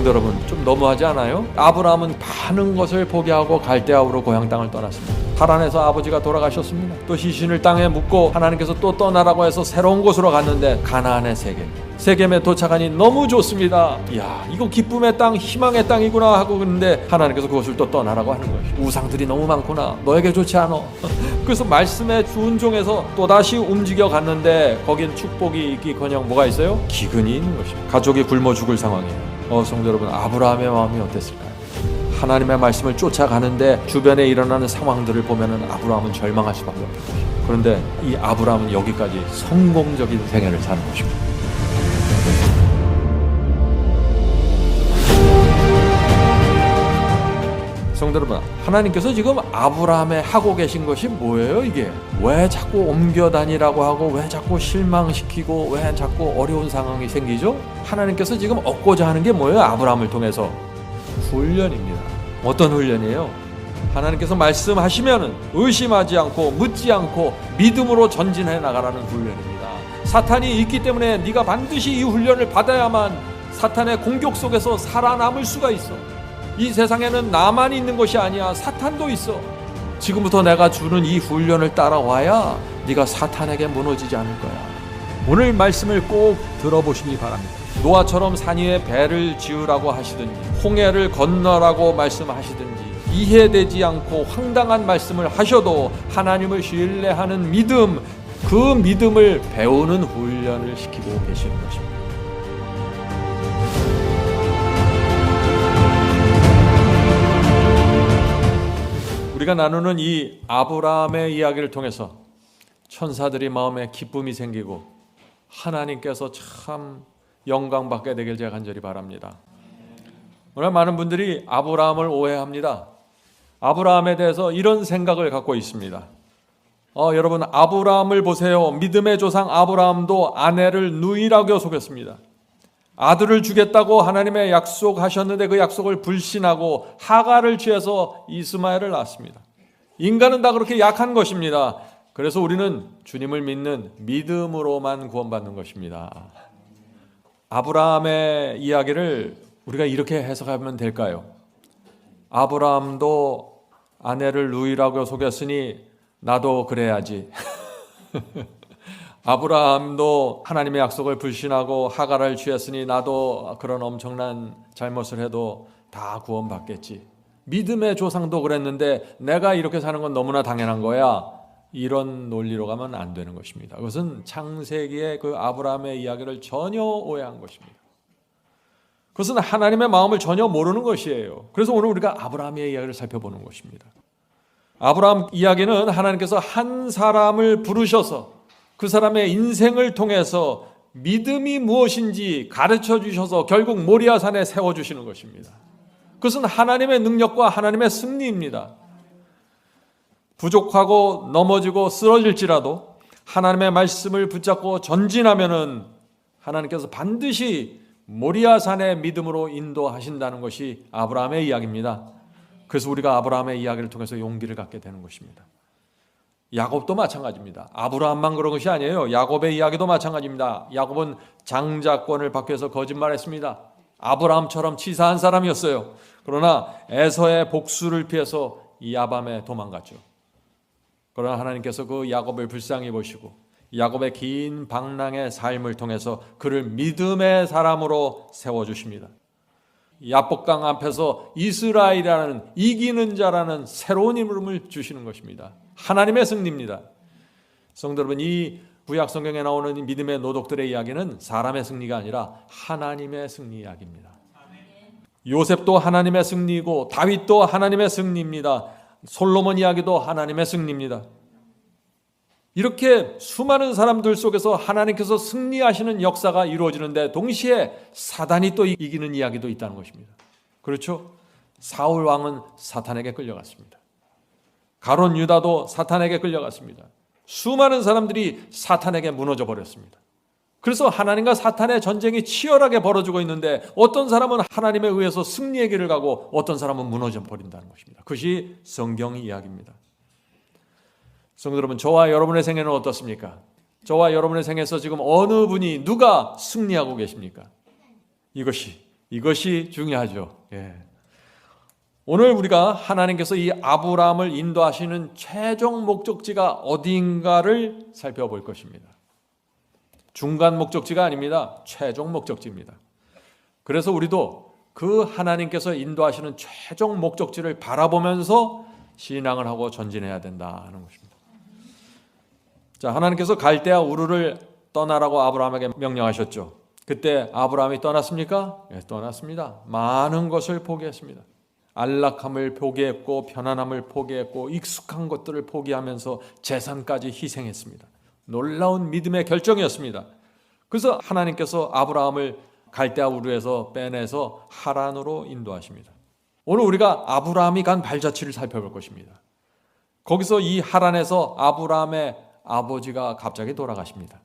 성도 여러분, 좀 너무하지 않아요? 아브라함은 많은 것을 포기하고 갈대아우로 고향 땅을 떠났습니다. 하란에서 아버지가 돌아가셨습니다. 또 시신을 땅에 묻고 하나님께서 또 떠나라고 해서 새로운 곳으로 갔는데 가나안의 세겜에 도착하니 너무 좋습니다. 이야, 이거 기쁨의 땅, 희망의 땅이구나 하고 그런데 하나님께서 그것을 또 떠나라고 하는 것이죠. 우상들이 너무 많구나. 너에게 좋지 않아. 그래서 말씀의 준종에서 또다시 움직여 갔는데 거긴 축복이 있기커녕 뭐가 있어요? 기근이 있는 것입니다. 가족이 굶어 죽을 상황이에요. 성도 여러분, 아브라함의 마음이 어땠을까요? 하나님의 말씀을 쫓아가는데 주변에 일어나는 상황들을 보면은 아브라함은 절망할 수밖에 없는 것입니다. 그런데 이 아브라함은 여기까지 성공적인 생애를 사는 것입니다. 성도 여러분, 하나님께서 지금 아브라함에 하고 계신 것이 뭐예요? 이게 왜 자꾸 옮겨 다니라고 하고 왜 자꾸 실망시키고 왜 자꾸 어려운 상황이 생기죠? 하나님께서 지금 얻고자 하는 게 뭐예요? 아브라함을 통해서 훈련입니다. 어떤 훈련이에요? 하나님께서 말씀하시면 의심하지 않고 묻지 않고 믿음으로 전진해 나가라는 훈련입니다. 사탄이 있기 때문에 네가 반드시 이 훈련을 받아야만 사탄의 공격 속에서 살아남을 수가 있어. 이 세상에는 나만 있는 것이 아니야. 사탄도 있어. 지금부터 내가 주는 이 훈련을 따라와야 네가 사탄에게 무너지지 않을 거야. 오늘 말씀을 꼭 들어보시기 바랍니다. 노아처럼 산 위에 배를 지으라고 하시든지 홍해를 건너라고 말씀하시든지 이해되지 않고 황당한 말씀을 하셔도 하나님을 신뢰하는 믿음, 그 믿음을 배우는 훈련을 시키고 계시는 것입니다. 우리가 나누는 이 아브라함의 이야기를 통해서 천사들이 마음에 기쁨이 생기고 하나님께서 참 영광받게 되길 제가 간절히 바랍니다. 오늘 많은 분들이 아브라함을 오해합니다. 아브라함에 대해서 이런 생각을 갖고 있습니다. 여러분, 아브라함을 보세요. 믿음의 조상 아브라함도 아내를 누이라고 속였습니다. 아들을 주겠다고 하나님의 약속하셨는데 그 약속을 불신하고 하갈을 취해서 이스마엘을 낳았습니다. 인간은 다 그렇게 약한 것입니다. 그래서 우리는 주님을 믿는 믿음으로만 구원받는 것입니다. 아브라함의 이야기를 우리가 이렇게 해석하면 될까요? 아브라함도 아내를 누이라고 속였으니 나도 그래야지. 아브라함도 하나님의 약속을 불신하고 하갈을 취했으니 나도 그런 엄청난 잘못을 해도 다 구원받겠지. 믿음의 조상도 그랬는데 내가 이렇게 사는 건 너무나 당연한 거야. 이런 논리로 가면 안 되는 것입니다. 그것은 창세기의 그 아브라함의 이야기를 전혀 오해한 것입니다. 그것은 하나님의 마음을 전혀 모르는 것이에요. 그래서 오늘 우리가 아브라함의 이야기를 살펴보는 것입니다. 아브라함 이야기는 하나님께서 한 사람을 부르셔서 그 사람의 인생을 통해서 믿음이 무엇인지 가르쳐 주셔서 결국 모리아산에 세워주시는 것입니다. 그것은 하나님의 능력과 하나님의 승리입니다. 부족하고 넘어지고 쓰러질지라도 하나님의 말씀을 붙잡고 전진하면은 하나님께서 반드시 모리아산의 믿음으로 인도하신다는 것이 아브라함의 이야기입니다. 그래서 우리가 아브라함의 이야기를 통해서 용기를 갖게 되는 것입니다. 야곱도 마찬가지입니다. 아브라함만 그런 것이 아니에요. 야곱의 이야기도 마찬가지입니다. 야곱은 장자권을 받기 위해서 거짓말했습니다. 아브라함처럼 치사한 사람이었어요. 그러나 에서의 복수를 피해서 야밤에 도망갔죠. 그러나 하나님께서 그 야곱을 불쌍히 보시고 야곱의 긴 방랑의 삶을 통해서 그를 믿음의 사람으로 세워주십니다. 야복강 앞에서 이스라엘이라는 이기는 자라는 새로운 이름을 주시는 것입니다. 하나님의 승리입니다. 성도 여러분, 이 구약 성경에 나오는 믿음의 노독들의 이야기는 사람의 승리가 아니라 하나님의 승리 이야기입니다. 요셉도 하나님의 승리이고 다윗도 하나님의 승리입니다. 솔로몬 이야기도 하나님의 승리입니다. 이렇게 수많은 사람들 속에서 하나님께서 승리하시는 역사가 이루어지는데 동시에 사단이 또 이기는 이야기도 있다는 것입니다. 그렇죠? 사울 왕은 사탄에게 끌려갔습니다. 가론 유다도 사탄에게 끌려갔습니다. 수많은 사람들이 사탄에게 무너져 버렸습니다. 그래서 하나님과 사탄의 전쟁이 치열하게 벌어지고 있는데 어떤 사람은 하나님에 의해서 승리의 길을 가고 어떤 사람은 무너져 버린다는 것입니다. 그것이 성경 이야기입니다. 성도 여러분, 저와 여러분의 생애는 어떻습니까? 저와 여러분의 생애에서 지금 어느 분이 누가 승리하고 계십니까? 이것이 이것이 중요하죠. 오늘 우리가 하나님께서 이 아브라함을 인도하시는 최종 목적지가 어디인가를 살펴볼 것입니다. 중간 목적지가 아닙니다. 최종 목적지입니다. 그래서 우리도 그 하나님께서 인도하시는 최종 목적지를 바라보면서 신앙을 하고 전진해야 된다는 것입니다. 자, 하나님께서 갈대아 우르를 떠나라고 아브라함에게 명령하셨죠. 그때 아브라함이 떠났습니까? 떠났습니다. 많은 것을 포기했습니다. 안락함을 포기했고 편안함을 포기했고 익숙한 것들을 포기하면서 재산까지 희생했습니다. 놀라운 믿음의 결정이었습니다. 그래서 하나님께서 아브라함을 갈대아 우르에서 빼내서 하란으로 인도하십니다. 오늘 우리가 아브라함이 간 발자취를 살펴볼 것입니다. 거기서 이 하란에서 아브라함의 아버지가 갑자기 돌아가십니다.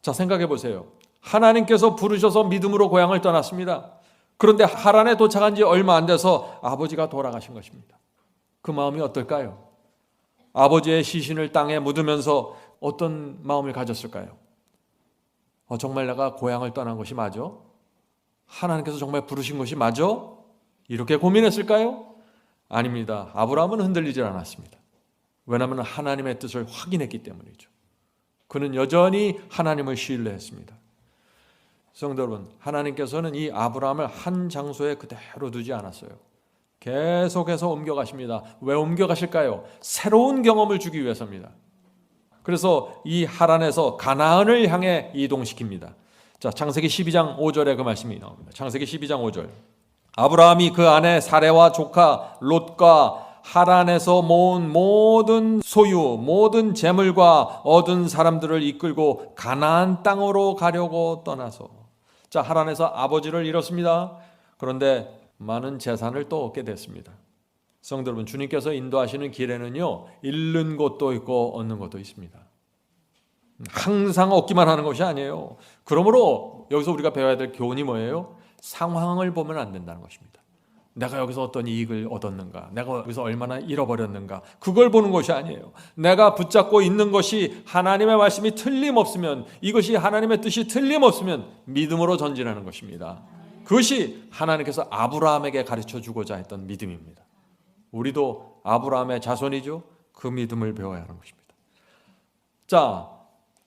자, 생각해 보세요. 하나님께서 부르셔서 믿음으로 고향을 떠났습니다. 그런데 하란에 도착한 지 얼마 안 돼서 아버지가 돌아가신 것입니다. 그 마음이 어떨까요? 아버지의 시신을 땅에 묻으면서 어떤 마음을 가졌을까요? 정말 내가 고향을 떠난 것이 맞아? 하나님께서 정말 부르신 것이 맞아? 이렇게 고민했을까요? 아닙니다. 아브라함은 흔들리질 않았습니다. 왜냐하면 하나님의 뜻을 확인했기 때문이죠. 그는 여전히 하나님을 신뢰했습니다. 성도 여러분, 하나님께서는 이 아브라함을 한 장소에 그대로 두지 않았어요. 계속해서 옮겨가십니다. 왜 옮겨가실까요? 새로운 경험을 주기 위해서입니다. 그래서 이 하란에서 가나안을 향해 이동시킵니다. 자, 창세기 12장 5절에 그 말씀이 나옵니다. 창세기 12장 5절. 아브라함이 그 아내 사레와 조카 롯과 하란에서 모은 모든 소유, 모든 재물과 얻은 사람들을 이끌고 가나안 땅으로 가려고 떠나서. 자, 하란에서 아버지를 잃었습니다. 그런데 많은 재산을 또 얻게 됐습니다. 성도 여러분, 주님께서 인도하시는 길에는요, 잃는 것도 있고 얻는 것도 있습니다. 항상 얻기만 하는 것이 아니에요. 그러므로 여기서 우리가 배워야 될 교훈이 뭐예요? 상황을 보면 안 된다는 것입니다. 내가 여기서 어떤 이익을 얻었는가, 내가 여기서 얼마나 잃어버렸는가, 그걸 보는 것이 아니에요. 내가 붙잡고 있는 것이 하나님의 말씀이 틀림없으면, 이것이 하나님의 뜻이 틀림없으면 믿음으로 전진하는 것입니다. 그것이 하나님께서 아브라함에게 가르쳐 주고자 했던 믿음입니다. 우리도 아브라함의 자손이죠. 그 믿음을 배워야 하는 것입니다. 자,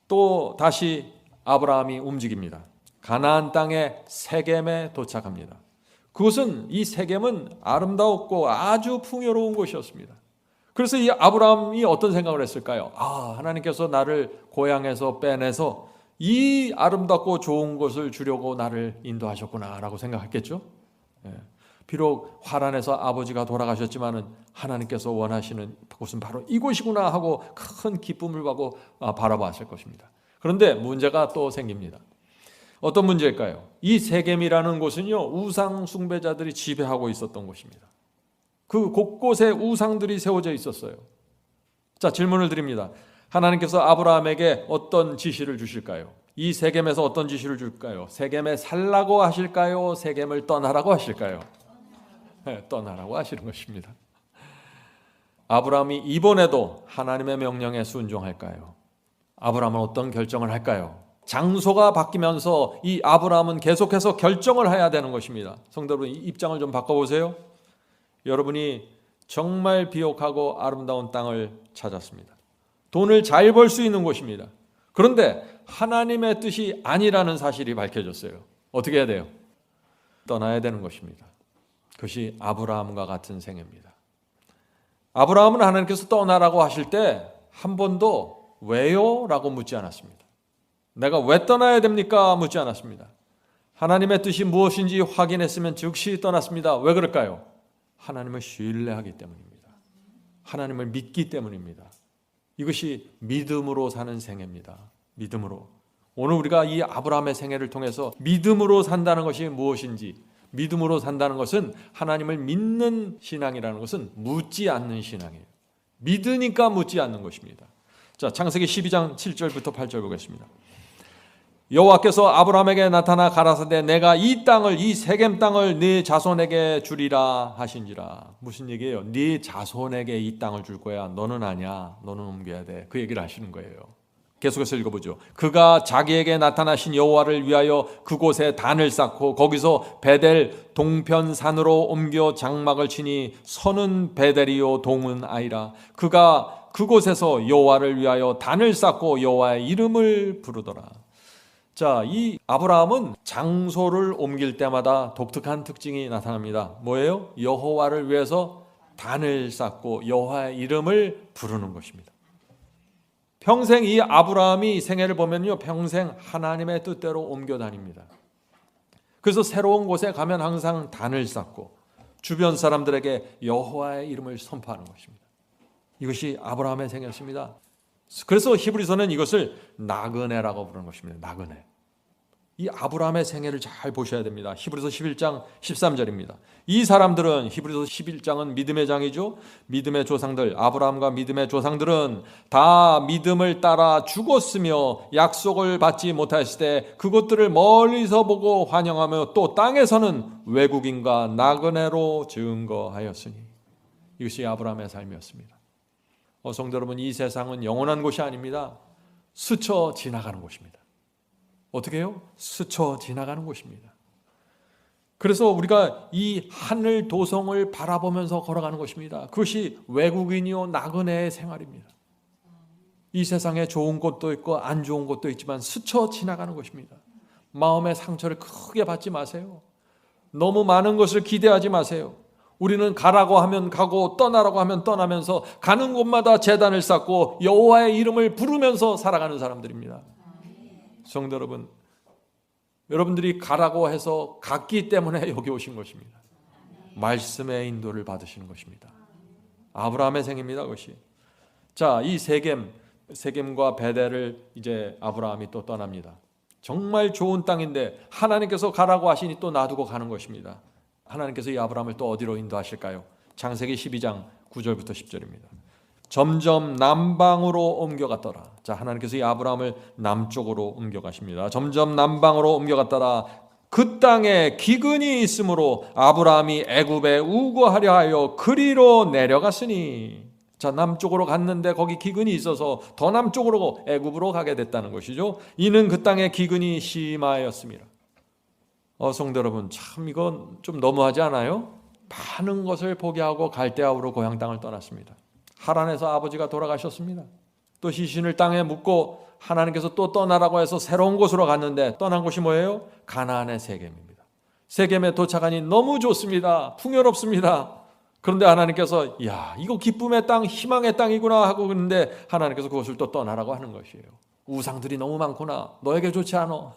또 다시 아브라함이 움직입니다. 가나안 땅의 세겜에 도착합니다. 그것은, 이 세겜은 아름다웠고 아주 풍요로운 곳이었습니다. 그래서 이 아브라함이 어떤 생각을 했을까요? 하나님께서 나를 고향에서 빼내서 이 아름답고 좋은 곳을 주려고 나를 인도하셨구나 라고 생각했겠죠. 비록 하란에서 아버지가 돌아가셨지만은 하나님께서 원하시는 곳은 바로 이곳이구나 하고 큰 기쁨을 받고 바라봤을 것입니다. 그런데 문제가 또 생깁니다. 어떤 문제일까요? 이 세겜이라는 곳은요, 우상 숭배자들이 지배하고 있었던 곳입니다. 그 곳곳에 우상들이 세워져 있었어요. 자, 질문을 드립니다. 하나님께서 아브라함에게 어떤 지시를 주실까요? 이 세겜에서 어떤 지시를 줄까요? 세겜에 살라고 하실까요? 세겜을 떠나라고 하실까요? 떠나라고 하시는 것입니다. 아브라함이 이번에도 하나님의 명령에 순종할까요? 아브라함은 어떤 결정을 할까요? 장소가 바뀌면서 이 아브라함은 계속해서 결정을 해야 되는 것입니다. 성도 여러분, 입장을 좀 바꿔보세요. 여러분이 정말 비옥하고 아름다운 땅을 찾았습니다. 돈을 잘 벌 수 있는 곳입니다. 그런데 하나님의 뜻이 아니라는 사실이 밝혀졌어요. 어떻게 해야 돼요? 떠나야 되는 것입니다. 그것이 아브라함과 같은 생애입니다. 아브라함은 하나님께서 떠나라고 하실 때 한 번도 왜요? 라고 묻지 않았습니다. 내가 왜 떠나야 됩니까? 묻지 않았습니다. 하나님의 뜻이 무엇인지 확인했으면 즉시 떠났습니다. 왜 그럴까요? 하나님을 신뢰하기 때문입니다. 하나님을 믿기 때문입니다. 이것이 믿음으로 사는 생애입니다. 믿음으로. 오늘 우리가 이 아브라함의 생애를 통해서 믿음으로 산다는 것이 무엇인지, 믿음으로 산다는 것은, 하나님을 믿는 신앙이라는 것은 묻지 않는 신앙이에요. 믿으니까 묻지 않는 것입니다. 자, 창세기 12장 7절부터 8절 보겠습니다. 여호와께서 아브라함에게 나타나 가라사대 내가 이 땅을, 이 세겜 땅을 네 자손에게 주리라 하신지라. 무슨 얘기예요? 네 자손에게 이 땅을 줄 거야. 너는 아니야. 너는 옮겨야 돼. 그 얘기를 하시는 거예요. 계속해서 읽어보죠. 그가 자기에게 나타나신 여호와를 위하여 그곳에 단을 쌓고 거기서 베델 동편산으로 옮겨 장막을 치니 선은 베델이요 동은 아이라. 그가 그곳에서 여호와를 위하여 단을 쌓고 여호와의 이름을 부르더라. 자, 이 아브라함은 장소를 옮길 때마다 독특한 특징이 나타납니다. 뭐예요? 여호와를 위해서 단을 쌓고 여호와의 이름을 부르는 것입니다. 평생 이 아브라함이 생애를 보면요, 평생 하나님의 뜻대로 옮겨 다닙니다. 그래서 새로운 곳에 가면 항상 단을 쌓고 주변 사람들에게 여호와의 이름을 선포하는 것입니다. 이것이 아브라함의 생애였습니다. 그래서 히브리서는 이것을 나그네라고 부르는 것입니다. 나그네. 이 아브라함의 생애를 잘 보셔야 됩니다. 히브리서 11장 13절입니다. 이 사람들은, 히브리서 11장은 믿음의 장이죠. 믿음의 조상들, 아브라함과 믿음의 조상들은 다 믿음을 따라 죽었으며 약속을 받지 못하였을 때 그것들을 멀리서 보고 환영하며 또 땅에서는 외국인과 나그네로 증거하였으니. 이것이 아브라함의 삶이었습니다. 성도 여러분, 이 세상은 영원한 곳이 아닙니다. 스쳐 지나가는 곳입니다. 어떻게 해요? 스쳐 지나가는 곳입니다. 그래서 우리가 이 하늘 도성을 바라보면서 걸어가는 것입니다. 그것이 외국인이요 나그네의 생활입니다. 이 세상에 좋은 곳도 있고 안 좋은 곳도 있지만 스쳐 지나가는 것입니다. 마음의 상처를 크게 받지 마세요. 너무 많은 것을 기대하지 마세요. 우리는 가라고 하면 가고 떠나라고 하면 떠나면서 가는 곳마다 제단을 쌓고 여호와의 이름을 부르면서 살아가는 사람들입니다. 성도 여러분, 여러분들이 가라고 해서 갔기 때문에 여기 오신 것입니다. 말씀의 인도를 받으시는 것입니다. 아브라함의 생입니다. 그것이. 자, 이 세겜과 베델을 이제 아브라함이 또 떠납니다. 정말 좋은 땅인데 하나님께서 가라고 하시니 또 놔두고 가는 것입니다. 하나님께서 이 아브라함을 또 어디로 인도하실까요? 창세기 12장 9절부터 10절입니다. 점점 남방으로 옮겨갔더라. 자, 하나님께서 이 아브라함을 남쪽으로 옮겨가십니다. 점점 남방으로 옮겨갔더라. 그 땅에 기근이 있으므로 아브라함이 애굽에 우거하려 하여 그리로 내려갔으니. 자, 남쪽으로 갔는데 거기 기근이 있어서 더 남쪽으로 애굽으로 가게 됐다는 것이죠. 이는 그 땅에 기근이 심하였습니다. 성도 여러분, 참 이건 좀 너무하지 않아요? 많은 것을 포기하고 갈대아우로 고향 땅을 떠났습니다. 하란에서 아버지가 돌아가셨습니다. 또 시신을 땅에 묻고 하나님께서 또 떠나라고 해서 새로운 곳으로 갔는데 떠난 곳이 뭐예요? 가나안의 세겜입니다. 세겜에 도착하니 너무 좋습니다. 풍요롭습니다. 그런데 하나님께서 야, 이거 기쁨의 땅, 희망의 땅이구나 하고 그러는데 하나님께서 그것을 또 떠나라고 하는 것이에요. 우상들이 너무 많구나. 너에게 좋지 않아.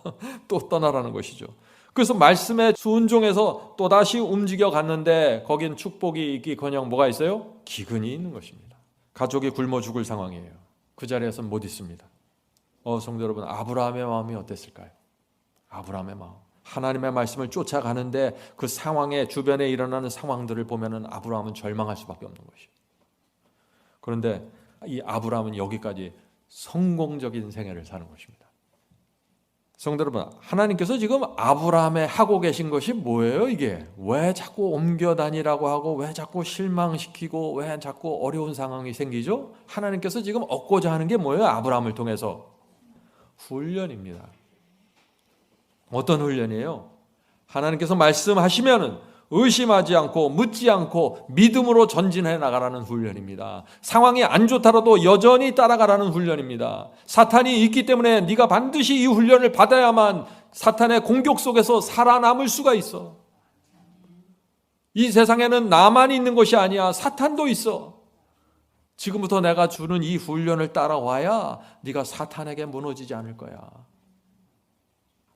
또 떠나라는 것이죠. 그래서 말씀에 순종해서 또다시 움직여 갔는데 거긴 축복이 있기커녕 뭐가 있어요? 기근이 있는 것입니다. 가족이 굶어 죽을 상황이에요. 그 자리에서 못 있습니다. 성도 여러분, 아브라함의 마음이 어땠을까요? 아브라함의 마음. 하나님의 말씀을 쫓아가는데 그 상황에 주변에 일어나는 상황들을 보면은 아브라함은 절망할 수밖에 없는 것이에요. 그런데 이 아브라함은 여기까지 성공적인 생애를 사는 것입니다. 성도 여러분, 하나님께서 지금 아브라함에 하고 계신 것이 뭐예요? 이게 왜 자꾸 옮겨 다니라고 하고 왜 자꾸 실망시키고 왜 자꾸 어려운 상황이 생기죠? 하나님께서 지금 얻고자 하는 게 뭐예요? 아브라함을 통해서 훈련입니다. 어떤 훈련이에요? 하나님께서 말씀하시면은 의심하지 않고 묻지 않고 믿음으로 전진해 나가라는 훈련입니다. 상황이 안 좋더라도 여전히 따라가라는 훈련입니다. 사탄이 있기 때문에 네가 반드시 이 훈련을 받아야만 사탄의 공격 속에서 살아남을 수가 있어. 이 세상에는 나만 있는 것이 아니야. 사탄도 있어. 지금부터 내가 주는 이 훈련을 따라와야 네가 사탄에게 무너지지 않을 거야.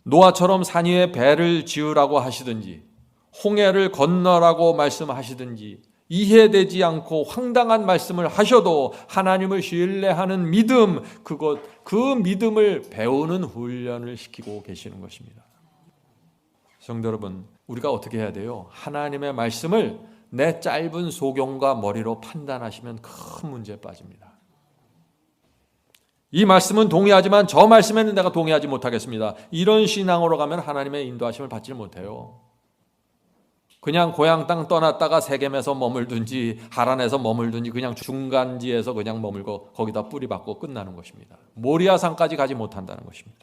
노아처럼 산 위에 배를 지으라고 하시든지 홍해를 건너라고 말씀하시든지 이해되지 않고 황당한 말씀을 하셔도 하나님을 신뢰하는 믿음, 그 믿음을 배우는 훈련을 시키고 계시는 것입니다. 성도 여러분, 우리가 어떻게 해야 돼요? 하나님의 말씀을 내 짧은 소경과 머리로 판단하시면 큰 문제에 빠집니다. 이 말씀은 동의하지만 저 말씀에는 내가 동의하지 못하겠습니다. 이런 신앙으로 가면 하나님의 인도하심을 받지 못해요. 그냥 고향 땅 떠났다가 세겜에서 머물든지 하란에서 머물든지 그냥 중간지에서 그냥 머물고 거기다 뿌리 박고 끝나는 것입니다. 모리아산까지 가지 못한다는 것입니다.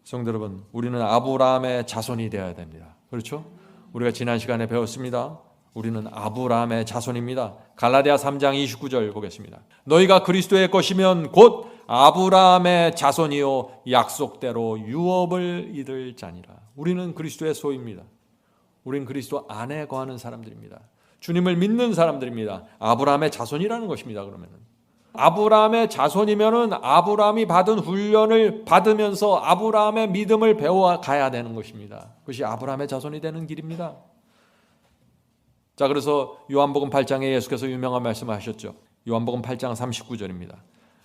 성도 여러분, 우리는 아브라함의 자손이 되어야 됩니다. 그렇죠? 우리가 지난 시간에 배웠습니다. 우리는 아브라함의 자손입니다. 갈라디아 3장 29절 보겠습니다. 너희가 그리스도의 것이면 곧 아브라함의 자손이요 약속대로 유업을 이룰 자니라. 우리는 그리스도의 소유입니다. 우리는 그리스도 안에 거하는 사람들입니다. 주님을 믿는 사람들입니다. 아브라함의 자손이라는 것입니다. 그러면은 아브라함의 자손이면은 아브라함이 받은 훈련을 받으면서 아브라함의 믿음을 배워가야 되는 것입니다. 그것이 아브라함의 자손이 되는 길입니다. 자, 그래서 요한복음 8장에 예수께서 유명한 말씀을 하셨죠. 요한복음 8장 39절입니다.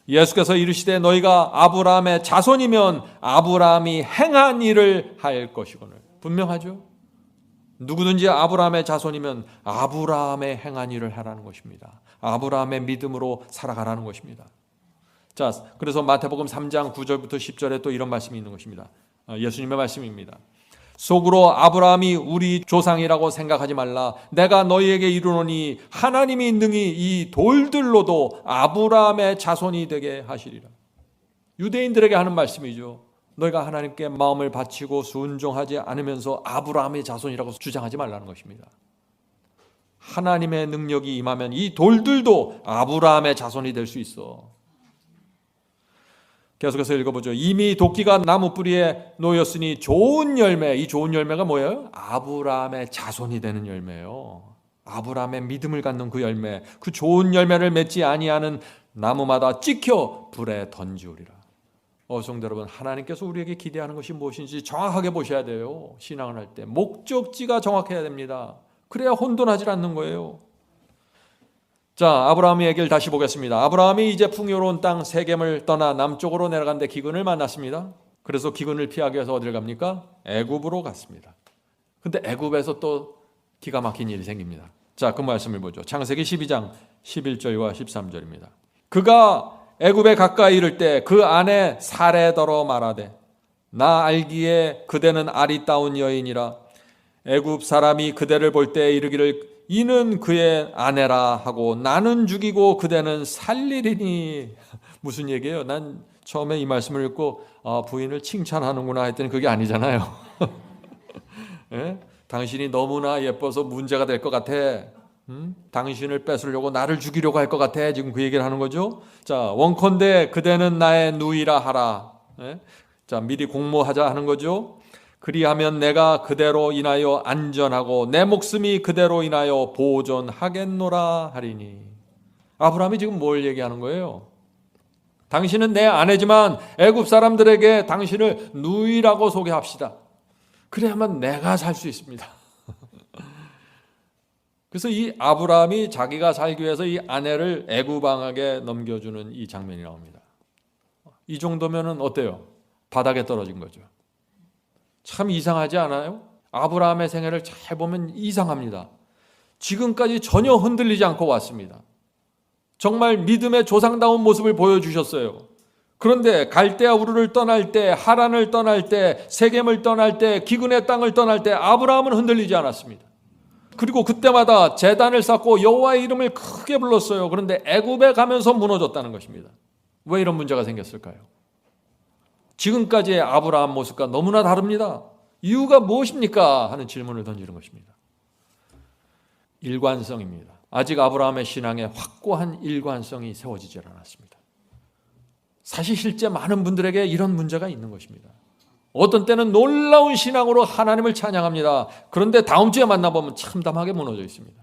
예수께서 이르시되 너희가 아브라함의 자손이면 아브라함이 행한 일을 할 것이거늘. 분명하죠? 누구든지 아브라함의 자손이면 아브라함의 행한 일을 하라는 것입니다. 아브라함의 믿음으로 살아가라는 것입니다. 자, 그래서 마태복음 3장 9절부터 10절에 또 이런 말씀이 있는 것입니다. 예수님의 말씀입니다. 속으로 아브라함이 우리 조상이라고 생각하지 말라. 내가 너희에게 이르노니 하나님이 능히 이 돌들로도 아브라함의 자손이 되게 하시리라. 유대인들에게 하는 말씀이죠. 너희가 하나님께 마음을 바치고 순종하지 않으면서 아브라함의 자손이라고 주장하지 말라는 것입니다. 하나님의 능력이 임하면 이 돌들도 아브라함의 자손이 될 수 있어. 계속해서 읽어보죠. 이미 도끼가 나무 뿌리에 놓였으니 좋은 열매, 이 좋은 열매가 뭐예요? 아브라함의 자손이 되는 열매예요. 아브라함의 믿음을 갖는 그 열매, 그 좋은 열매를 맺지 아니하는 나무마다 찍혀 불에 던지우리라. 성도 여러분, 하나님께서 우리에게 기대하는 것이 무엇인지 정확하게 보셔야 돼요. 신앙을 할 때 목적지가 정확해야 됩니다. 그래야 혼돈하지 않는 거예요. 자, 아브라함의 얘기를 다시 보겠습니다. 아브라함이 이제 풍요로운 땅 세겜을 떠나 남쪽으로 내려간데 기근을 만났습니다. 그래서 기근을 피하기 위해서 어디를 갑니까? 애굽으로 갔습니다. 근데 애굽에서 또 기가 막힌 일이 생깁니다. 자, 그 말씀을 보죠. 창세기 12장 11절과 13절입니다. 그가 애굽에 가까이 이를 때 그 아내 사레더러 말하되 나 알기에 그대는 아리따운 여인이라 애굽 사람이 그대를 볼 때 이르기를 이는 그의 아내라 하고 나는 죽이고 그대는 살리리니. 무슨 얘기예요? 난 처음에 이 말씀을 읽고 부인을 칭찬하는구나 했더니 그게 아니잖아요. 예? 당신이 너무나 예뻐서 문제가 될 것 같아. 당신을 뺏으려고 나를 죽이려고 할 것 같아. 지금 그 얘기를 하는 거죠. 자, 원컨대 그대는 나의 누이라 하라. 예? 자, 미리 공모하자 하는 거죠. 그리하면 내가 그대로 인하여 안전하고 내 목숨이 그대로 인하여 보존하겠노라 하리니. 아브라함이 지금 뭘 얘기하는 거예요? 당신은 내 아내지만 애굽 사람들에게 당신을 누이라고 소개합시다. 그래야만 내가 살 수 있습니다. 그래서 이 아브라함이 자기가 살기 위해서 이 아내를 애굽 왕에게 넘겨주는 이 장면이 나옵니다. 이 정도면은 어때요? 바닥에 떨어진 거죠. 참 이상하지 않아요? 아브라함의 생애를 잘 보면 이상합니다. 지금까지 전혀 흔들리지 않고 왔습니다. 정말 믿음의 조상다운 모습을 보여주셨어요. 그런데 갈대아 우르를 떠날 때, 하란을 떠날 때, 세겜을 떠날 때, 기근의 땅을 떠날 때 아브라함은 흔들리지 않았습니다. 그리고 그때마다 제단을 쌓고 여호와의 이름을 크게 불렀어요. 그런데 애굽에 가면서 무너졌다는 것입니다. 왜 이런 문제가 생겼을까요? 지금까지의 아브라함 모습과 너무나 다릅니다. 이유가 무엇입니까? 하는 질문을 던지는 것입니다. 일관성입니다. 아직 아브라함의 신앙에 확고한 일관성이 세워지지 않았습니다. 사실 실제 많은 분들에게 이런 문제가 있는 것입니다. 어떤 때는 놀라운 신앙으로 하나님을 찬양합니다. 그런데 다음 주에 만나보면 참담하게 무너져 있습니다.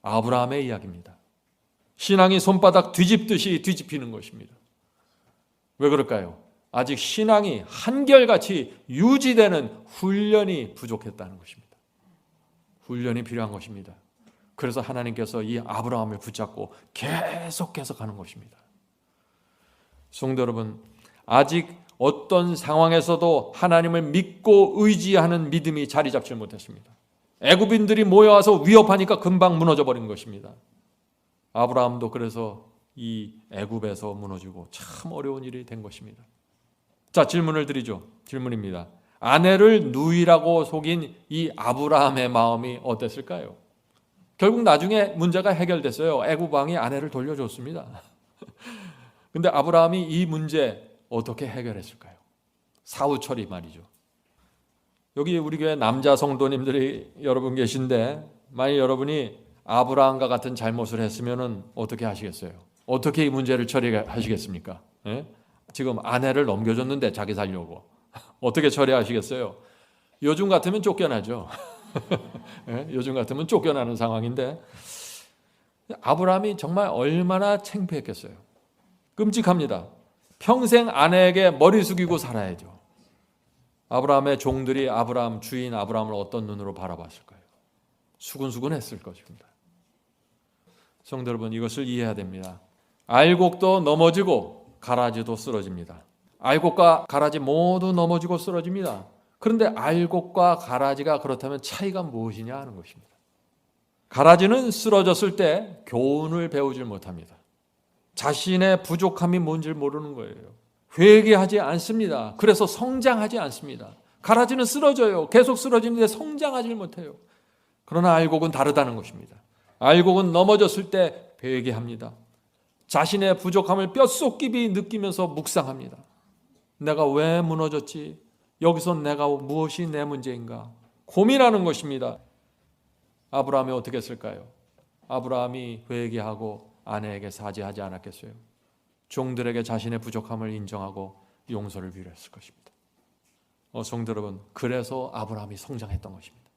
아브라함의 이야기입니다. 신앙이 손바닥 뒤집듯이 뒤집히는 것입니다. 왜 그럴까요? 아직 신앙이 한결같이 유지되는 훈련이 부족했다는 것입니다. 훈련이 필요한 것입니다. 그래서 하나님께서 이 아브라함을 붙잡고 계속해서 가는 것입니다. 성도 여러분, 아직 어떤 상황에서도 하나님을 믿고 의지하는 믿음이 자리 잡지 못했습니다. 애굽인들이 모여와서 위협하니까 금방 무너져 버린 것입니다. 아브라함도 그래서 이 애굽에서 무너지고 참 어려운 일이 된 것입니다. 자, 질문을 드리죠. 질문입니다. 아내를 누이라고 속인 이 아브라함의 마음이 어땠을까요? 결국 나중에 문제가 해결됐어요. 애굽 왕이 아내를 돌려줬습니다. 근데 아브라함이 이 문제 어떻게 해결했을까요? 사후 처리 말이죠. 여기 우리 교회 남자 성도님들이 여러분 계신데 만약 여러분이 아브라함과 같은 잘못을 했으면 어떻게 하시겠어요? 어떻게 이 문제를 처리하시겠습니까? 예? 지금 아내를 넘겨줬는데 자기 살려고 어떻게 처리하시겠어요? 요즘 같으면 쫓겨나죠. 예? 요즘 같으면 쫓겨나는 상황인데 아브라함이 정말 얼마나 창피했겠어요. 끔찍합니다. 평생 아내에게 머리 숙이고 살아야죠. 아브라함의 종들이 아브라함 주인 아브라함을 어떤 눈으로 바라봤을까요? 수근수근했을 것입니다. 성도 여러분, 이것을 이해해야 됩니다. 알곡도 넘어지고 가라지도 쓰러집니다. 알곡과 가라지 모두 넘어지고 쓰러집니다. 그런데 알곡과 가라지가 그렇다면 차이가 무엇이냐 하는 것입니다. 가라지는 쓰러졌을 때 교훈을 배우질 못합니다. 자신의 부족함이 뭔지 모르는 거예요. 회개하지 않습니다. 그래서 성장하지 않습니다. 가라지는 쓰러져요. 계속 쓰러지는데 성장하지 못해요. 그러나 알곡은 다르다는 것입니다. 알곡은 넘어졌을 때 회개합니다. 자신의 부족함을 뼛속 깊이 느끼면서 묵상합니다. 내가 왜 무너졌지? 여기서 내가 무엇이 내 문제인가? 고민하는 것입니다. 아브라함이 어떻게 했을까요? 아브라함이 회개하고 아내에게 사죄하지 않았겠어요? 종들에게 자신의 부족함을 인정하고 용서를 비료했을 것입니다. 성도 여러분, 그래서 아브라함이 성장했던 것입니다.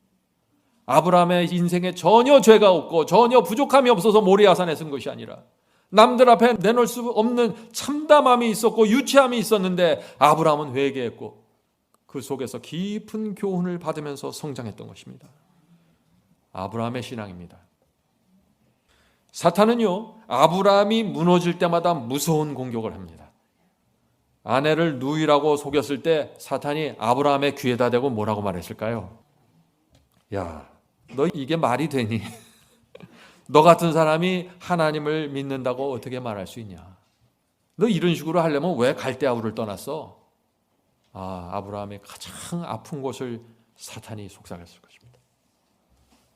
아브라함의 인생에 전혀 죄가 없고 전혀 부족함이 없어서 모리아산에 쓴 것이 아니라 남들 앞에 내놓을 수 없는 참담함이 있었고 유치함이 있었는데 아브라함은 회개했고 그 속에서 깊은 교훈을 받으면서 성장했던 것입니다. 아브라함의 신앙입니다. 사탄은요, 아브라함이 무너질 때마다 무서운 공격을 합니다. 아내를 누이라고 속였을 때 사탄이 아브라함의 귀에다 대고 뭐라고 말했을까요? 야, 너 이게 말이 되니? 너 같은 사람이 하나님을 믿는다고 어떻게 말할 수 있냐? 너 이런 식으로 하려면 왜 갈대아우를 떠났어? 아브라함의 가장 아픈 곳을 사탄이 속삭였을 것입니다.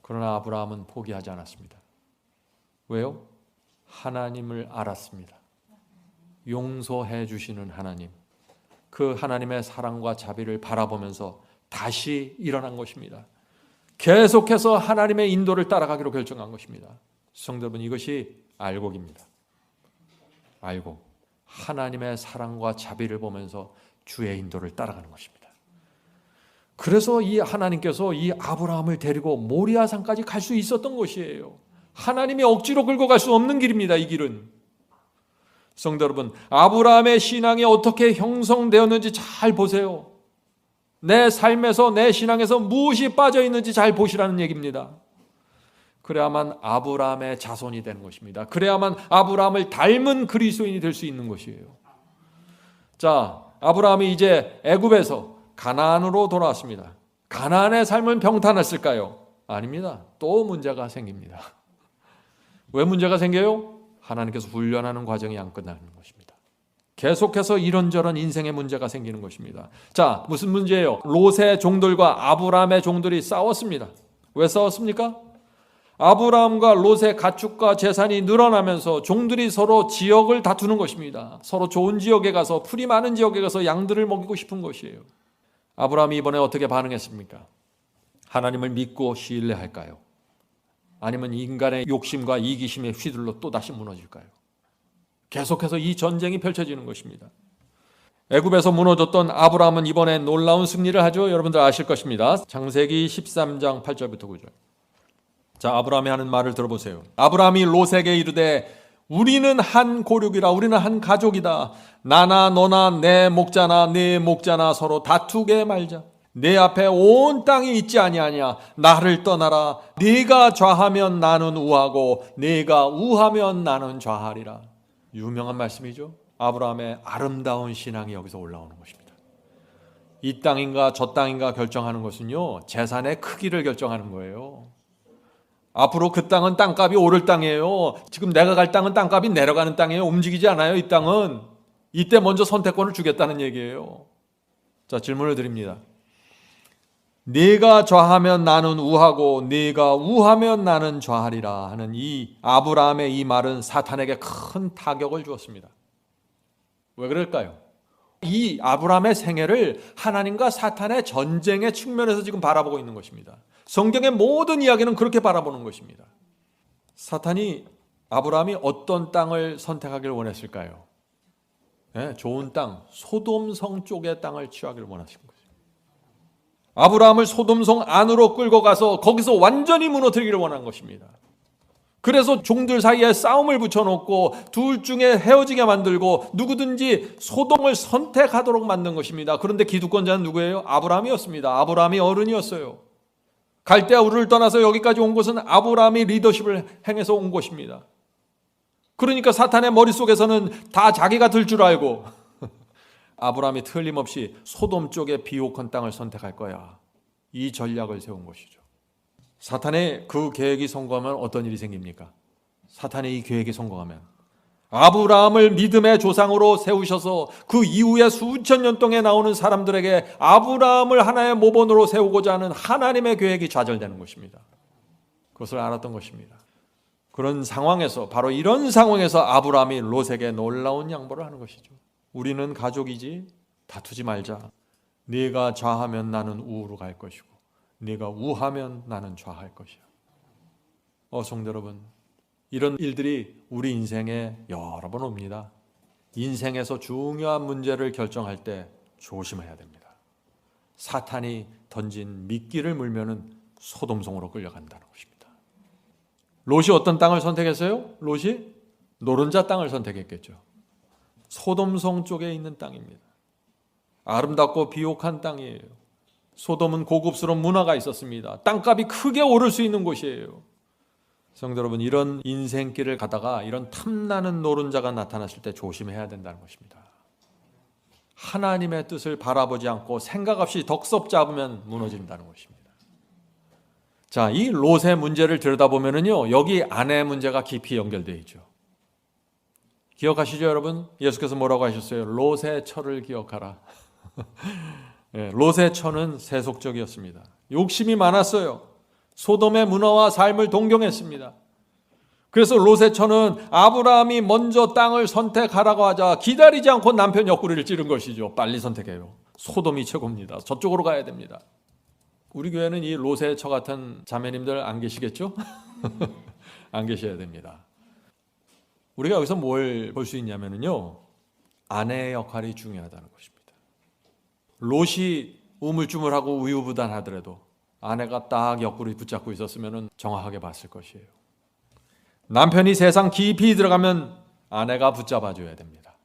그러나 아브라함은 포기하지 않았습니다. 왜요? 하나님을 알았습니다. 용서해 주시는 하나님, 그 하나님의 사랑과 자비를 바라보면서 다시 일어난 것입니다. 계속해서 하나님의 인도를 따라가기로 결정한 것입니다. 성도 여러분, 이것이 알곡입니다. 알곡, 하나님의 사랑과 자비를 보면서 주의 인도를 따라가는 것입니다. 그래서 이 하나님께서 이 아브라함을 데리고 모리아산까지 갈 수 있었던 것이에요. 하나님이 억지로 끌고 갈 수 없는 길입니다. 이 길은. 성도 여러분, 아브라함의 신앙이 어떻게 형성되었는지 잘 보세요. 내 삶에서 내 신앙에서 무엇이 빠져 있는지 잘 보시라는 얘기입니다. 그래야만 아브라함의 자손이 되는 것입니다. 그래야만 아브라함을 닮은 그리스도인이 될 수 있는 것이에요. 자, 아브라함이 이제 애굽에서 가나안으로 돌아왔습니다. 가나안의 삶은 평탄했을까요? 아닙니다. 또 문제가 생깁니다. 왜 문제가 생겨요? 하나님께서 훈련하는 과정이 안 끝나는 것입니다. 계속해서 이런저런 인생의 문제가 생기는 것입니다. 자, 무슨 문제예요? 롯의 종들과 아브라함의 종들이 싸웠습니다. 왜 싸웠습니까? 아브라함과 롯의 가축과 재산이 늘어나면서 종들이 서로 지역을 다투는 것입니다. 서로 좋은 지역에 가서, 풀이 많은 지역에 가서 양들을 먹이고 싶은 것이에요. 아브라함이 이번에 어떻게 반응했습니까? 하나님을 믿고 신뢰할까요? 아니면 인간의 욕심과 이기심에 휘둘러 또다시 무너질까요? 계속해서 이 전쟁이 펼쳐지는 것입니다. 애굽에서 무너졌던 아브라함은 이번에 놀라운 승리를 하죠. 여러분들 아실 것입니다. 창세기 13장 8절부터 9절. 자, 아브라함이 하는 말을 들어보세요. 아브라함이 롯에게 이르되 우리는 한 고륙이라, 우리는 한 가족이다. 나나 너나 내 목자나 네 목자나 서로 다투게 말자. 내 앞에 온 땅이 있지 아니하냐. 나를 떠나라. 네가 좌하면 나는 우하고 네가 우하면 나는 좌하리라. 유명한 말씀이죠. 아브라함의 아름다운 신앙이 여기서 올라오는 것입니다. 이 땅인가 저 땅인가 결정하는 것은요, 재산의 크기를 결정하는 거예요. 앞으로 그 땅은 땅값이 오를 땅이에요. 지금 내가 갈 땅은 땅값이 내려가는 땅이에요. 움직이지 않아요. 이 땅은. 이때 먼저 선택권을 주겠다는 얘기예요. 자, 질문을 드립니다. 네가 좌하면 나는 우하고 네가 우하면 나는 좌하리라 하는 이 아브라함의 이 말은 사탄에게 큰 타격을 주었습니다. 왜 그럴까요? 이 아브라함의 생애를 하나님과 사탄의 전쟁의 측면에서 지금 바라보고 있는 것입니다. 성경의 모든 이야기는 그렇게 바라보는 것입니다. 사탄이 아브라함이 어떤 땅을 선택하기를 원했을까요? 네, 좋은 땅, 소돔성 쪽의 땅을 취하기를 원하신 거죠. 아브라함을 소돔성 안으로 끌고 가서 거기서 완전히 무너뜨리기를 원한 것입니다. 그래서 종들 사이에 싸움을 붙여놓고 둘 중에 헤어지게 만들고 누구든지 소돔을 선택하도록 만든 것입니다. 그런데 기득권자는 누구예요? 아브라함이었습니다. 아브라함이 어른이었어요. 갈대아 우르를 떠나서 여기까지 온 것은 아브라함이 리더십을 행해서 온 것입니다. 그러니까 사탄의 머릿속에서는 다 자기가 들 줄 알고 아브라함이 틀림없이 소돔 쪽의 비옥한 땅을 선택할 거야. 이 전략을 세운 것이죠. 사탄의 그 계획이 성공하면 어떤 일이 생깁니까? 사탄의 이 계획이 성공하면 아브라함을 믿음의 조상으로 세우셔서 그 이후에 수천 년 동안 나오는 사람들에게 아브라함을 하나의 모본으로 세우고자 하는 하나님의 계획이 좌절되는 것입니다. 그것을 알았던 것입니다. 그런 상황에서, 바로 이런 상황에서 아브라함이 롯에게 놀라운 양보를 하는 것이죠. 우리는 가족이지 다투지 말자. 네가 좌하면 나는 우로 갈 것이고 네가 우하면 나는 좌할 것이야. 성도 여러분, 이런 일들이 우리 인생에 여러 번 옵니다. 인생에서 중요한 문제를 결정할 때 조심해야 됩니다. 사탄이 던진 미끼를 물면은 소돔성으로 끌려간다는 것입니다. 롯이 어떤 땅을 선택했어요? 롯이 노른자 땅을 선택했겠죠. 소돔성 쪽에 있는 땅입니다. 아름답고 비옥한 땅이에요. 소돔은 고급스러운 문화가 있었습니다. 땅값이 크게 오를 수 있는 곳이에요. 성도 여러분, 이런 인생길을 가다가 이런 탐나는 노른자가 나타났을 때 조심해야 된다는 것입니다. 하나님의 뜻을 바라보지 않고 생각 없이 덕섭 잡으면 무너진다는 것입니다. 자, 이 롯의 문제를 들여다보면요, 여기 아내 문제가 깊이 연결되어 있죠. 기억하시죠, 여러분? 예수께서 뭐라고 하셨어요? 롯의 처를 기억하라. 롯의 처는 세속적이었습니다. 욕심이 많았어요. 소돔의 문화와 삶을 동경했습니다. 그래서 롯의 처는 아브라함이 먼저 땅을 선택하라고 하자 기다리지 않고 남편 옆구리를 찌른 것이죠. 빨리 선택해요. 소돔이 최고입니다. 저쪽으로 가야 됩니다. 우리 교회는 이 롯의 처 같은 자매님들 안 계시겠죠? 안 계셔야 됩니다. 우리가 여기서 뭘 볼 수 있냐면요, 아내의 역할이 중요하다는 것입니다. 롯이 우물쭈물하고 우유부단하더라도 아내가 딱 옆구리 붙잡고 있었으면 정확하게 봤을 것이에요. 남편이 세상 깊이 들어가면 아내가 붙잡아줘야 됩니다.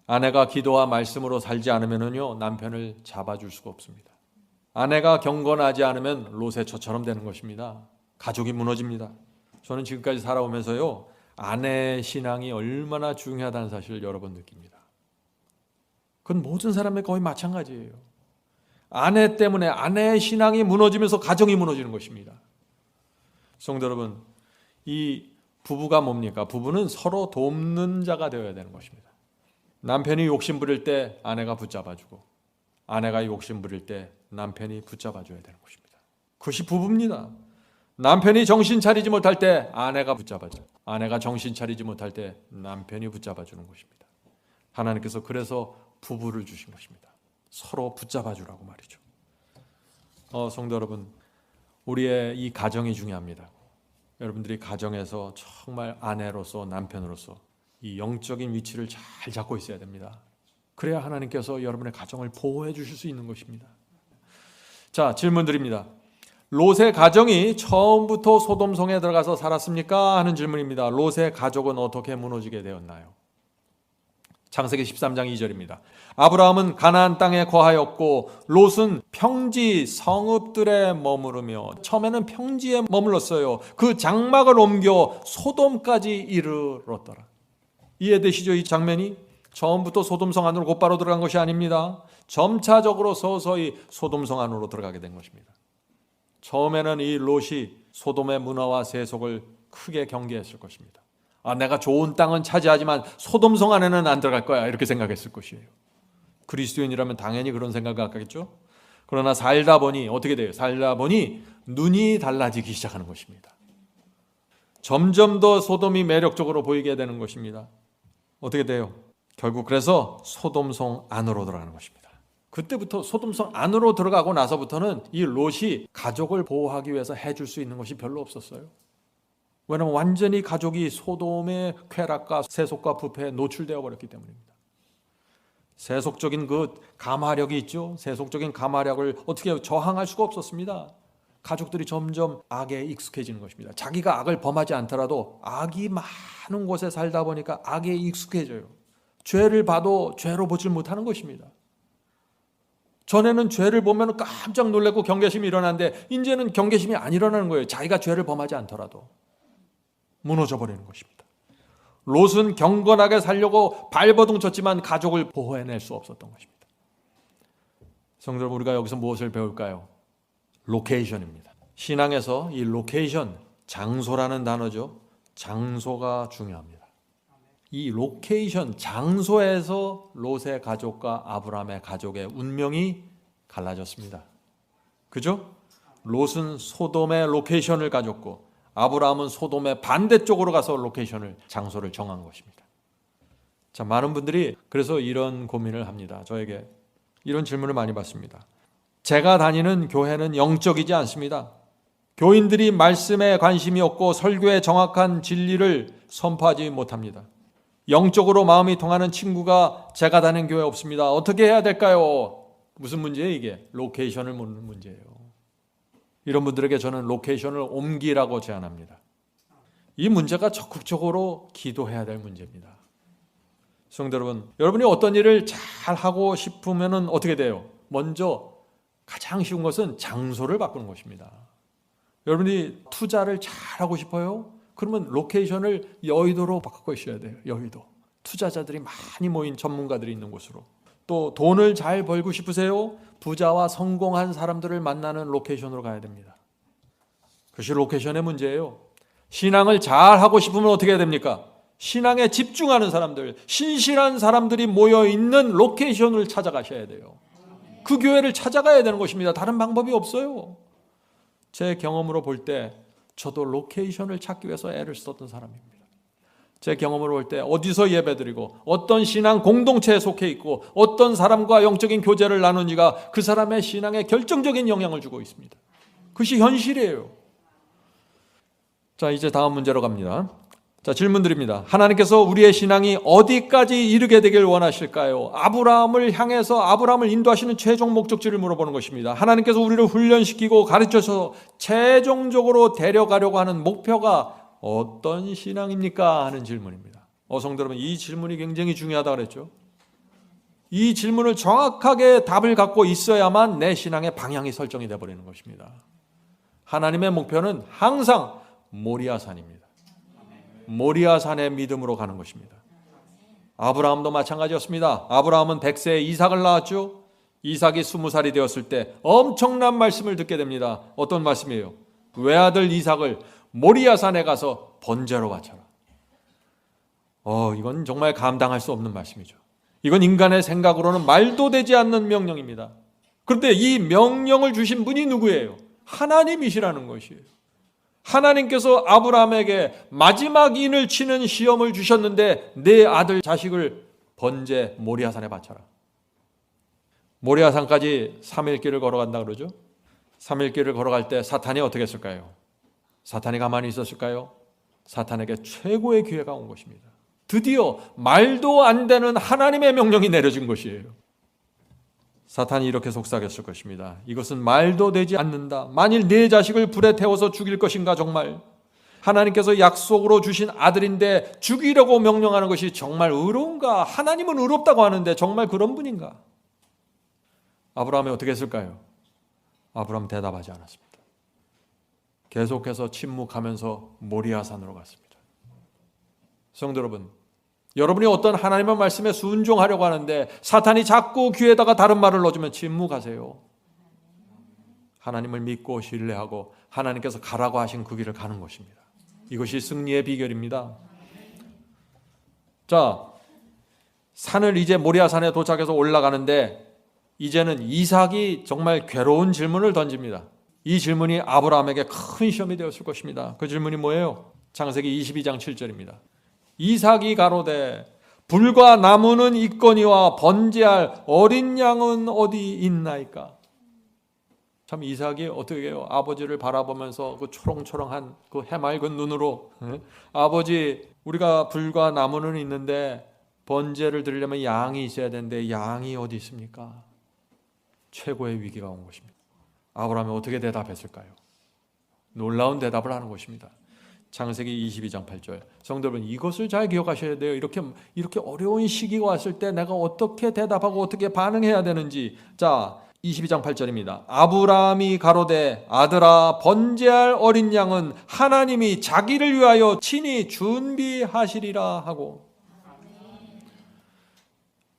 아내가 기도와 말씀으로 살지 않으면요, 남편을 잡아줄 수가 없습니다. 아내가 경건하지 않으면 롯의 처처럼 되는 것입니다. 가족이 무너집니다. 저는 지금까지 살아오면서요, 아내의 신앙이 얼마나 중요하다는 사실을 여러 번 느낍니다. 그건 모든 사람의 거의 마찬가지예요. 아내 때문에 아내의 신앙이 무너지면서 가정이 무너지는 것입니다. 성도 여러분, 이 부부가 뭡니까? 부부는 서로 돕는 자가 되어야 되는 것입니다. 남편이 욕심 부릴 때 아내가 붙잡아주고, 아내가 욕심 부릴 때 남편이 붙잡아줘야 되는 것입니다. 그것이 부부입니다. 남편이 정신 차리지 못할 때 아내가 붙잡아줘, 아내가 정신 차리지 못할 때 남편이 붙잡아주는 것입니다. 하나님께서 그래서 부부를 주신 것입니다. 서로 붙잡아주라고 말이죠. 성도 여러분, 우리의 이 가정이 중요합니다. 여러분들이 가정에서 정말 아내로서, 남편으로서 이 영적인 위치를 잘 잡고 있어야 됩니다. 그래야 하나님께서 여러분의 가정을 보호해 주실 수 있는 것입니다. 자, 질문 드립니다. 롯의 가정이 처음부터 소돔성에 들어가서 살았습니까? 하는 질문입니다. 롯의 가족은 어떻게 무너지게 되었나요? 창세기 13장 2절입니다. 아브라함은 가나안 땅에 거하였고 롯은 평지 성읍들에 머무르며, 처음에는 평지에 머물렀어요. 그 장막을 옮겨 소돔까지 이르렀더라. 이해되시죠? 이 장면이 처음부터 소돔성 안으로 곧바로 들어간 것이 아닙니다. 점차적으로 서서히 소돔성 안으로 들어가게 된 것입니다. 처음에는 이 롯이 소돔의 문화와 세속을 크게 경계했을 것입니다. 내가 좋은 땅은 차지하지만 소돔성 안에는 안 들어갈 거야, 이렇게 생각했을 것이에요. 그리스도인이라면 당연히 그런 생각을 갖겠죠. 그러나 살다 보니 어떻게 돼요? 살다 보니 눈이 달라지기 시작하는 것입니다. 점점 더 소돔이 매력적으로 보이게 되는 것입니다. 어떻게 돼요? 결국 그래서 소돔성 안으로 들어가는 것입니다. 그때부터 소돔성 안으로 들어가고 나서부터는 이 롯이 가족을 보호하기 위해서 해줄 수 있는 것이 별로 없었어요. 왜냐하면 완전히 가족이 소돔의 쾌락과 세속과 부패에 노출되어 버렸기 때문입니다. 세속적인 그 감화력이 있죠. 세속적인 감화력을 어떻게 저항할 수가 없었습니다. 가족들이 점점 악에 익숙해지는 것입니다. 자기가 악을 범하지 않더라도 악이 많은 곳에 살다 보니까 악에 익숙해져요. 죄를 봐도 죄로 보질 못하는 것입니다. 전에는 죄를 보면 깜짝 놀라고 경계심이 일어나는데 이제는 경계심이 안 일어나는 거예요. 자기가 죄를 범하지 않더라도 무너져 버리는 것입니다. 롯은 경건하게 살려고 발버둥 쳤지만 가족을 보호해낼 수 없었던 것입니다. 성도 여러분, 우리가 여기서 무엇을 배울까요? 로케이션입니다. 신앙에서 이 로케이션, 장소라는 단어죠. 장소가 중요합니다. 이 로케이션, 장소에서 롯의 가족과 아브라함의 가족의 운명이 갈라졌습니다. 그죠? 롯은 소돔의 로케이션을 가졌고 아브라함은 소돔의 반대쪽으로 가서 로케이션을, 장소를 정한 것입니다. 자, 많은 분들이 그래서 이런 고민을 합니다. 저에게 이런 질문을 많이 받습니다. 제가 다니는 교회는 영적이지 않습니다. 교인들이 말씀에 관심이 없고 설교에 정확한 진리를 선포하지 못합니다. 영적으로 마음이 통하는 친구가 제가 다니는 교회에 없습니다. 어떻게 해야 될까요? 무슨 문제예요 이게? 로케이션을 묻는 문제예요. 이런 분들에게 저는 로케이션을 옮기라고 제안합니다. 이 문제가 적극적으로 기도해야 될 문제입니다. 성도 여러분, 여러분이 어떤 일을 잘 하고 싶으면 어떻게 돼요? 먼저 가장 쉬운 것은 장소를 바꾸는 것입니다. 여러분이 투자를 잘 하고 싶어요? 그러면 로케이션을 여의도로 바꾸셔야 돼요. 여의도. 투자자들이 많이 모인 전문가들이 있는 곳으로. 또 돈을 잘 벌고 싶으세요? 부자와 성공한 사람들을 만나는 로케이션으로 가야 됩니다. 그것이 로케이션의 문제예요. 신앙을 잘 하고 싶으면 어떻게 해야 됩니까? 신앙에 집중하는 사람들, 신실한 사람들이 모여있는 로케이션을 찾아가셔야 돼요. 그 교회를 찾아가야 되는 것입니다. 다른 방법이 없어요. 제 경험으로 볼 때 저도 로케이션을 찾기 위해서 애를 썼던 사람입니다. 제 경험으로 볼 때 어디서 예배드리고 어떤 신앙 공동체에 속해 있고 어떤 사람과 영적인 교제를 나누는지가 그 사람의 신앙에 결정적인 영향을 주고 있습니다. 그것이 현실이에요. 자, 이제 다음 문제로 갑니다. 자, 질문 드립니다. 하나님께서 우리의 신앙이 어디까지 이르게 되길 원하실까요? 아브라함을 향해서 아브라함을 인도하시는 최종 목적지를 물어보는 것입니다. 하나님께서 우리를 훈련시키고 가르쳐서 최종적으로 데려가려고 하는 목표가 어떤 신앙입니까? 하는 질문입니다. 성도 여러분, 이 질문이 굉장히 중요하다고 그랬죠. 이 질문을 정확하게 답을 갖고 있어야만 내 신앙의 방향이 설정이 되어버리는 것입니다. 하나님의 목표는 항상 모리아산입니다. 모리아산의 믿음으로 가는 것입니다. 아브라함도 마찬가지였습니다. 아브라함은 100세에 이삭을 낳았죠. 이삭이 20살이 되었을 때 엄청난 말씀을 듣게 됩니다. 어떤 말씀이에요? 외아들 이삭을 모리아산에 가서 번제로 바쳐라. 이건 정말 감당할 수 없는 말씀이죠. 이건 인간의 생각으로는 말도 되지 않는 명령입니다. 그런데 이 명령을 주신 분이 누구예요? 하나님이시라는 것이에요. 하나님께서 아브라함에게 마지막 인을 치는 시험을 주셨는데 내 아들 자식을 번제 모리아산에 바쳐라. 모리아산까지 3일 길을 걸어간다 그러죠. 3일 길을 걸어갈 때 사탄이 어떻게 했을까요? 사탄이 가만히 있었을까요? 사탄에게 최고의 기회가 온 것입니다. 드디어 말도 안 되는 하나님의 명령이 내려진 것이에요. 사탄이 이렇게 속삭였을 것입니다. 이것은 말도 되지 않는다. 만일 네 자식을 불에 태워서 죽일 것인가 정말. 하나님께서 약속으로 주신 아들인데 죽이려고 명령하는 것이 정말 의로운가? 하나님은 의롭다고 하는데 정말 그런 분인가? 아브라함이 어떻게 했을까요? 아브라함 대답하지 않았습니다. 계속해서 침묵하면서 모리아산으로 갔습니다. 성도 여러분, 여러분이 어떤 하나님의 말씀에 순종하려고 하는데 사탄이 자꾸 귀에다가 다른 말을 넣어주면 침묵하세요. 하나님을 믿고 신뢰하고 하나님께서 가라고 하신 그 길을 가는 것입니다. 이것이 승리의 비결입니다. 자, 산을 이제 모리아산에 도착해서 올라가는데 이제는 이삭이 정말 괴로운 질문을 던집니다. 이 질문이 아브라함에게 큰 시험이 되었을 것입니다. 그 질문이 뭐예요? 창세기 22장 7절입니다. 이삭이 가로되 불과 나무는 있거니와 번제할 어린 양은 어디 있나이까? 참 이삭이 어떻게 해요? 아버지를 바라보면서 그 초롱초롱한 그 해맑은 눈으로 아버지 우리가 불과 나무는 있는데 번제를 드리려면 양이 있어야 되는데 양이 어디 있습니까? 최고의 위기가 온 것입니다. 아브라함이 어떻게 대답했을까요? 놀라운 대답을 하는 것입니다. 창세기 22장 8절. 성도 여러분, 이것을 잘 기억하셔야 돼요. 이렇게 어려운 시기가 왔을 때 내가 어떻게 대답하고 어떻게 반응해야 되는지. 자, 22장 8절입니다. 아브라함이 가로되 아들아 번제할 어린 양은 하나님이 자기를 위하여 친히 준비하시리라 하고.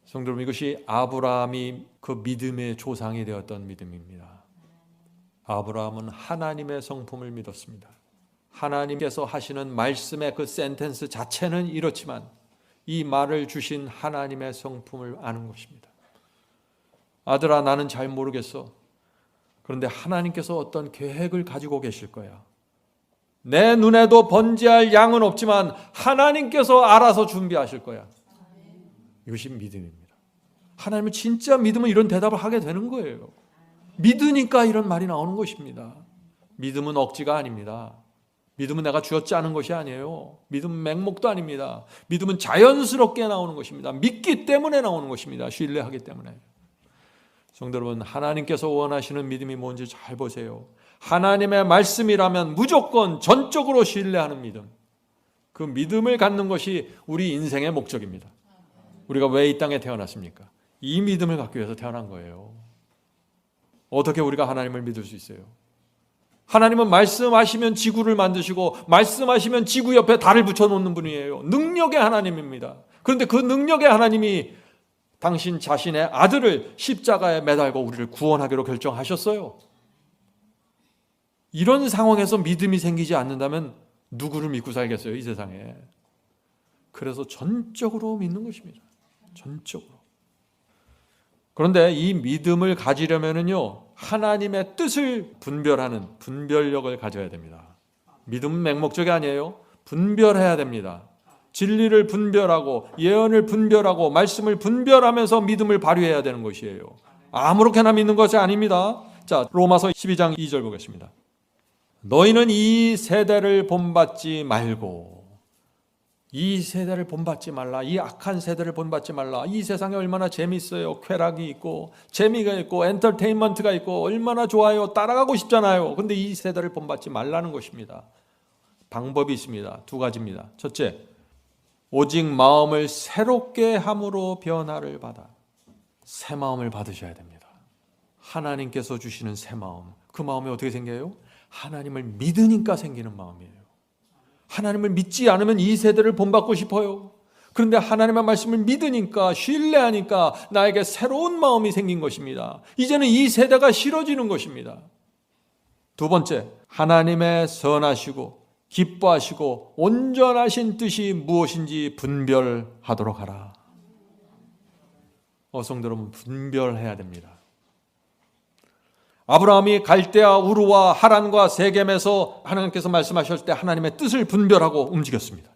성도 여러분, 이것이 아브라함이 그 믿음의 조상이 되었던 믿음입니다. 아브라함은 하나님의 성품을 믿었습니다. 하나님께서 하시는 말씀의 그 센텐스 자체는 이렇지만 이 말을 주신 하나님의 성품을 아는 것입니다. 아들아 나는 잘 모르겠어. 그런데 하나님께서 어떤 계획을 가지고 계실 거야. 내 눈에도 번제할 양은 없지만 하나님께서 알아서 준비하실 거야. 이것이 믿음입니다. 하나님을 진짜 믿으면 이런 대답을 하게 되는 거예요. 믿으니까 이런 말이 나오는 것입니다. 믿음은 억지가 아닙니다. 믿음은 내가 쥐어짜 는 것이 아니에요. 믿음은 맹목도 아닙니다. 믿음은 자연스럽게 나오는 것입니다. 믿기 때문에 나오는 것입니다. 신뢰하기 때문에. 성도 여러분, 하나님께서 원하시는 믿음이 뭔지 잘 보세요. 하나님의 말씀이라면 무조건 전적으로 신뢰하는 믿음. 그 믿음을 갖는 것이 우리 인생의 목적입니다. 우리가 왜 이 땅에 태어났습니까? 이 믿음을 갖기 위해서 태어난 거예요. 어떻게 우리가 하나님을 믿을 수 있어요? 하나님은 말씀하시면 지구를 만드시고 말씀하시면 지구 옆에 달을 붙여놓는 분이에요. 능력의 하나님입니다. 그런데 그 능력의 하나님이 당신 자신의 아들을 십자가에 매달고 우리를 구원하기로 결정하셨어요. 이런 상황에서 믿음이 생기지 않는다면 누구를 믿고 살겠어요, 이 세상에. 그래서 전적으로 믿는 것입니다. 전적으로. 그런데 이 믿음을 가지려면요, 하나님의 뜻을 분별하는 분별력을 가져야 됩니다. 믿음은 맹목적이 아니에요. 분별해야 됩니다. 진리를 분별하고 예언을 분별하고 말씀을 분별하면서 믿음을 발휘해야 되는 것이에요. 아무렇게나 믿는 것이 아닙니다. 자, 로마서 12장 2절 보겠습니다. 너희는 이 세대를 본받지 말고, 이 세대를 본받지 말라. 이 악한 세대를 본받지 말라. 이 세상에 얼마나 재미있어요. 쾌락이 있고 재미가 있고 엔터테인먼트가 있고 얼마나 좋아요. 따라가고 싶잖아요. 그런데 이 세대를 본받지 말라는 것입니다. 방법이 있습니다. 두 가지입니다. 첫째, 오직 마음을 새롭게 함으로 변화를 받아. 새 마음을 받으셔야 됩니다. 하나님께서 주시는 새 마음. 그 마음이 어떻게 생겨요? 하나님을 믿으니까 생기는 마음이에요. 하나님을 믿지 않으면 이 세대를 본받고 싶어요. 그런데 하나님의 말씀을 믿으니까, 신뢰하니까 나에게 새로운 마음이 생긴 것입니다. 이제는 이 세대가 싫어지는 것입니다. 두 번째, 하나님의 선하시고 기뻐하시고 온전하신 뜻이 무엇인지 분별하도록 하라. 성도 여러분, 분별해야 됩니다. 아브라함이 갈대아 우르와 하란과 세겜에서 하나님께서 말씀하실 때 하나님의 뜻을 분별하고 움직였습니다.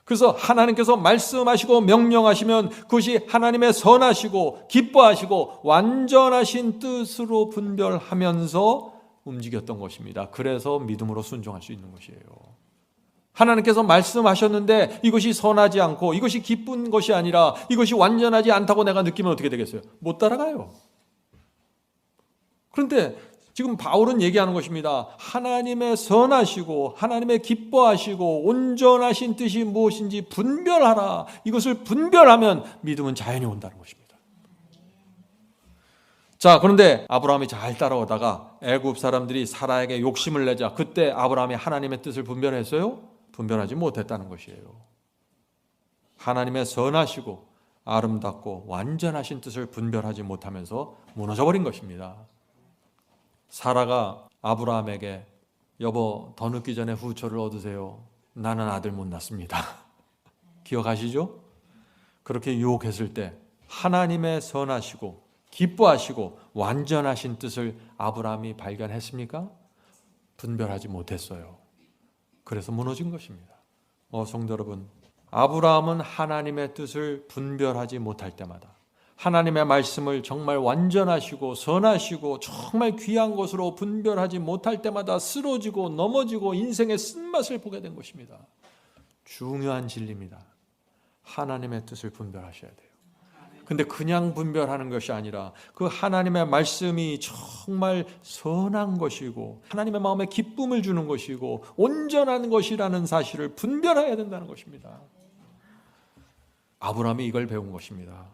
그래서 하나님께서 말씀하시고 명령하시면 그것이 하나님의 선하시고 기뻐하시고 완전하신 뜻으로 분별하면서 움직였던 것입니다. 그래서 믿음으로 순종할 수 있는 것이에요. 하나님께서 말씀하셨는데 이것이 선하지 않고 이것이 기쁜 것이 아니라 이것이 완전하지 않다고 내가 느끼면 어떻게 되겠어요? 못 따라가요. 그런데 지금 바울은 얘기하는 것입니다. 하나님의 선하시고 하나님의 기뻐하시고 온전하신 뜻이 무엇인지 분별하라. 이것을 분별하면 믿음은 자연히 온다는 것입니다. 자, 그런데 아브라함이 잘 따라오다가 애굽 사람들이 사라에게 욕심을 내자 그때 아브라함이 하나님의 뜻을 분별했어요? 분별하지 못했다는 것이에요. 하나님의 선하시고 아름답고 완전하신 뜻을 분별하지 못하면서 무너져버린 것입니다. 사라가 아브라함에게 여보 더 늦기 전에 후처를 얻으세요. 나는 아들 못 낳습니다. 기억하시죠? 그렇게 유혹했을 때 하나님의 선하시고 기뻐하시고 완전하신 뜻을 아브라함이 발견했습니까? 분별하지 못했어요. 그래서 무너진 것입니다. 성도 여러분, 아브라함은 하나님의 뜻을 분별하지 못할 때마다, 하나님의 말씀을 정말 완전하시고 선하시고 정말 귀한 것으로 분별하지 못할 때마다 쓰러지고 넘어지고 인생의 쓴맛을 보게 된 것입니다. 중요한 진리입니다. 하나님의 뜻을 분별하셔야 돼요. 근데 그냥 분별하는 것이 아니라 그 하나님의 말씀이 정말 선한 것이고 하나님의 마음에 기쁨을 주는 것이고 온전한 것이라는 사실을 분별해야 된다는 것입니다. 아브라함이 이걸 배운 것입니다.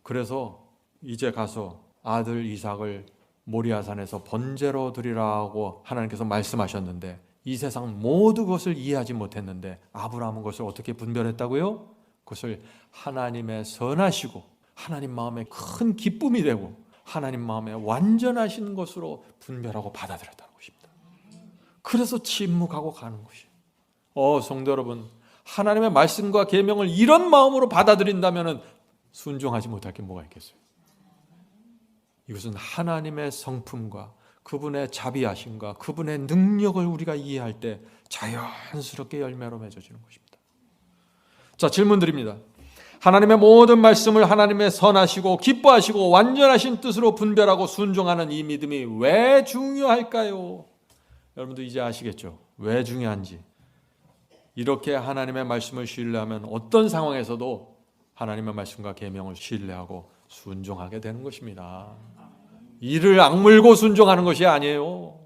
그래서 이제 가서 아들 이삭을 모리아산에서 번제로 드리라고 하나님께서 말씀하셨는데 이 세상 모든 것을 이해하지 못했는데 아브라함은 그것을 어떻게 분별했다고요? 그것을 하나님의 선하시고 하나님 마음에 큰 기쁨이 되고 하나님 마음에 완전하신 것으로 분별하고 받아들였다는 것입니다. 그래서 침묵하고 가는 것이에요. 성도 여러분, 하나님의 말씀과 계명을 이런 마음으로 받아들인다면 순종하지 못할 게 뭐가 있겠어요? 이것은 하나님의 성품과 그분의 자비하심과 그분의 능력을 우리가 이해할 때 자연스럽게 열매로 맺어지는 것입니다. 자, 질문 드립니다. 하나님의 모든 말씀을 하나님의 선하시고 기뻐하시고 완전하신 뜻으로 분별하고 순종하는 이 믿음이 왜 중요할까요? 여러분도 이제 아시겠죠? 왜 중요한지. 이렇게 하나님의 말씀을 신뢰하면 어떤 상황에서도 하나님의 말씀과 계명을 신뢰하고 순종하게 되는 것입니다. 이를 악물고 순종하는 것이 아니에요.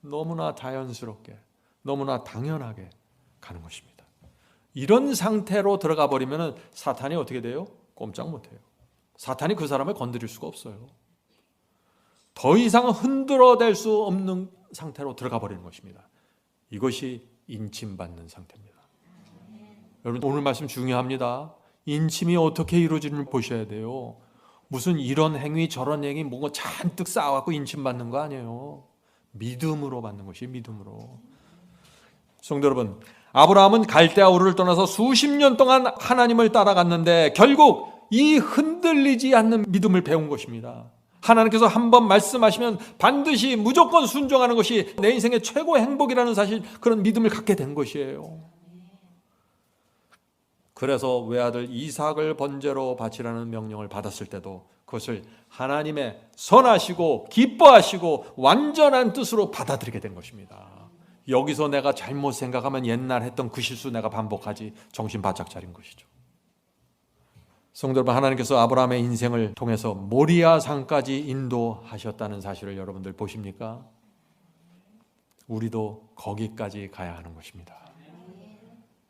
너무나 자연스럽게, 너무나 당연하게 가는 것입니다. 이런 상태로 들어가 버리면 사탄이 어떻게 돼요? 꼼짝 못해요. 사탄이 그 사람을 건드릴 수가 없어요. 더 이상 흔들어댈 수 없는 상태로 들어가 버리는 것입니다. 이것이 인침받는 상태입니다. 여러분, 오늘 말씀 중요합니다. 인침이 어떻게 이루어지는지 보셔야 돼요. 무슨 이런 행위 저런 행위 뭔가 잔뜩 쌓아갖고 인침받는 거 아니에요. 믿음으로 받는 것이 믿음으로. 성도 여러분, 아브라함은 갈대아 우르를 떠나서 수십 년 동안 하나님을 따라갔는데 결국 이 흔들리지 않는 믿음을 배운 것입니다. 하나님께서 한번 말씀하시면 반드시 무조건 순종하는 것이 내 인생의 최고의 행복이라는 사실, 그런 믿음을 갖게 된 것이에요. 그래서 외아들 이삭을 번제로 바치라는 명령을 받았을 때도 그것을 하나님의 선하시고 기뻐하시고 완전한 뜻으로 받아들이게 된 것입니다. 여기서 내가 잘못 생각하면 옛날 했던 그 실수 내가 반복하지 정신 바짝 차린 것이죠. 성도 여러분, 하나님께서 아브라함의 인생을 통해서 모리아 산까지 인도하셨다는 사실을 여러분들 보십니까? 우리도 거기까지 가야 하는 것입니다.